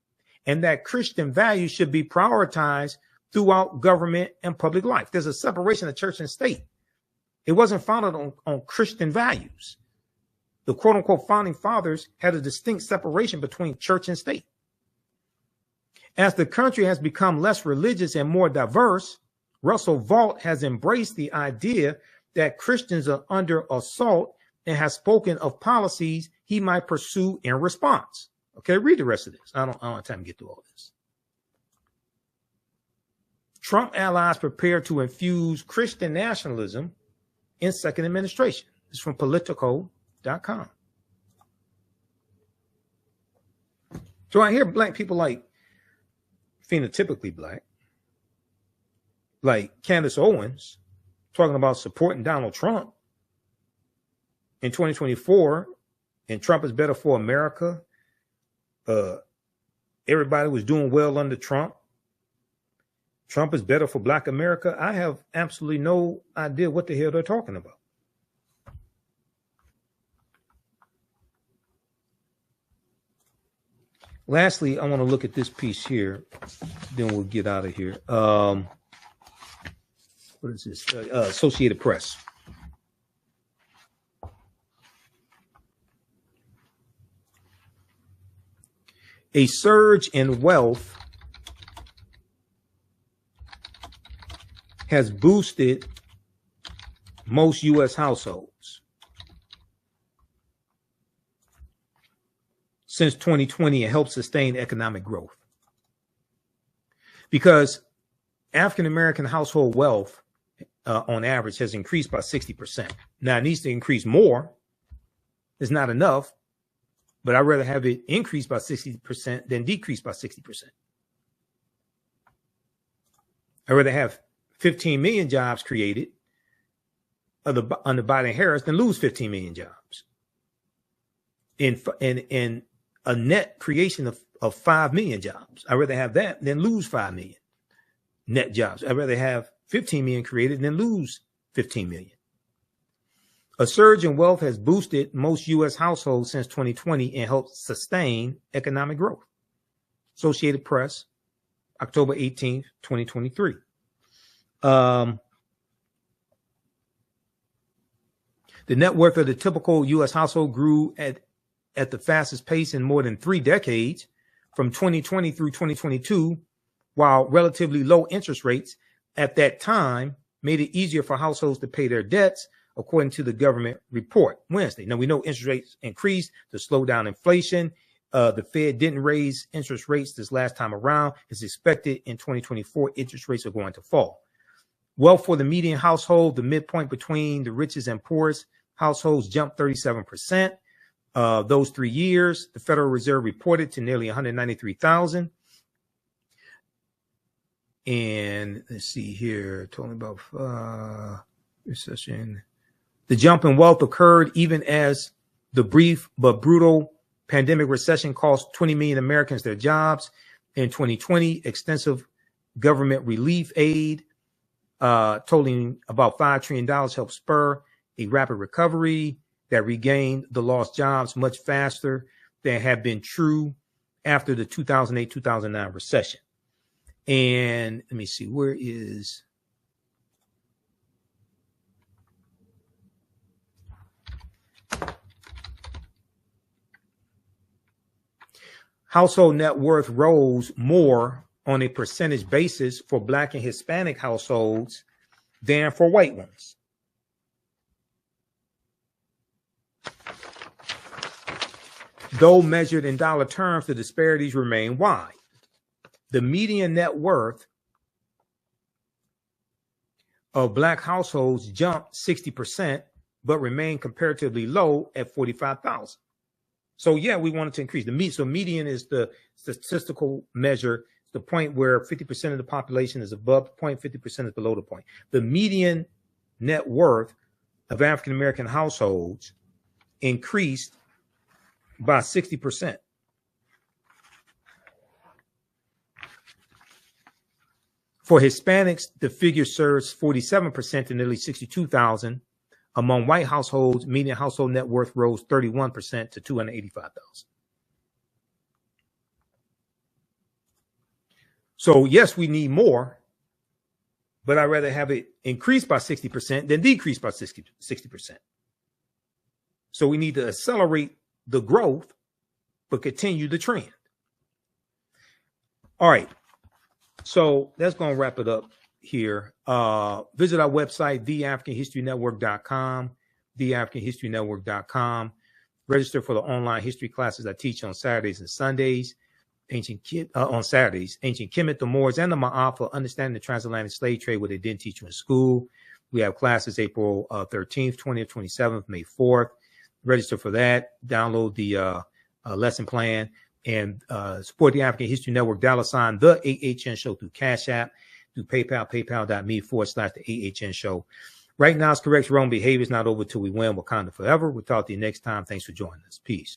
and that Christian values should be prioritized throughout government and public life. There's a separation of church and state. It wasn't founded on Christian values. The quote unquote founding fathers had a distinct separation between church and state. As the country has become less religious and more diverse, Russell Vought has embraced the idea that Christians are under assault and has spoken of policies he might pursue in response. Okay, read the rest of this. I don't have time to get through all this. Trump allies prepare to infuse Christian nationalism in second administration. This is from Politico.com. So I hear black people like phenotypically black, like Candace Owens, talking about supporting Donald Trump in 2024, and Trump is better for America. Everybody was doing well under Trump. Trump is better for Black America. I have absolutely no idea what the hell they're talking about. Lastly, I want to look at this piece here. Then we'll get out of here. What is this? Associated Press. A surge in wealth has boosted most U.S. households since 2020 and helped sustain economic growth. Because African-American household wealth on average has increased by 60%. Now it needs to increase more. It's not enough, but I'd rather have it increase by 60% than decrease by 60%. I'd rather have 15 million jobs created under Biden-Harris than lose 15 million jobs. In a net creation of 5 million jobs. I'd rather have that than lose 5 million net jobs. I'd rather have 15 million created than lose 15 million. A surge in wealth has boosted most U.S. households since 2020 and helped sustain economic growth. Associated Press, October 18th, 2023. The net worth of the typical U.S. household grew at the fastest pace in more than 3 decades, from 2020 through 2022, while relatively low interest rates at that time made it easier for households to pay their debts, according to the government report Wednesday. Now, we know interest rates increased to slow down inflation. The Fed didn't raise interest rates this last time around. It's expected in 2024, interest rates are going to fall. Wealth for the median household, the midpoint between the richest and poorest households, jumped 37%. Those 3 years, the Federal Reserve reported to nearly 193,000. And let's see here, talking about recession. The jump in wealth occurred even as the brief but brutal pandemic recession cost 20 million Americans their jobs. In 2020, extensive government relief aid totaling about $5 trillion helped spur a rapid recovery that regained the lost jobs much faster than had been true after the 2008-2009 recession. And let me see, where is... Household net worth rose more on a percentage basis for Black and Hispanic households than for white ones. Though measured in dollar terms, the disparities remain wide. The median net worth of Black households jumped 60%, but remained comparatively low at 45,000. So yeah, we wanted to increase the so median is the statistical measure, the point where 50% of the population is above the point, 50% is below the point. The median net worth of African American households increased by 60%. For Hispanics, the figure surged 47% to nearly 62,000. Among white households, median household net worth rose 31% to 285,000. So yes, we need more, but I'd rather have it increase by 60% than decrease by 60%. So we need to accelerate the growth, but continue the trend. All right. So that's going to wrap it up here. Visit our website, TheAfricanHistoryNetwork.com, TheAfricanHistoryNetwork.com. Register for the online history classes I teach on Saturdays and Sundays. On Saturdays, Ancient Kemet, the Moors, and the Ma'afa, understanding the transatlantic slave trade, what they didn't teach you in school. We have classes April 13th, 20th, 27th, May 4th. Register for that. Download the lesson plan and support the African History Network, $ the AHN Show through Cash App, through PayPal, paypal.me/the AHN Show. Right now, it's correct. Wrong behavior is not over till we win. Wakanda forever. We'll talk to you next time. Thanks for joining us. Peace.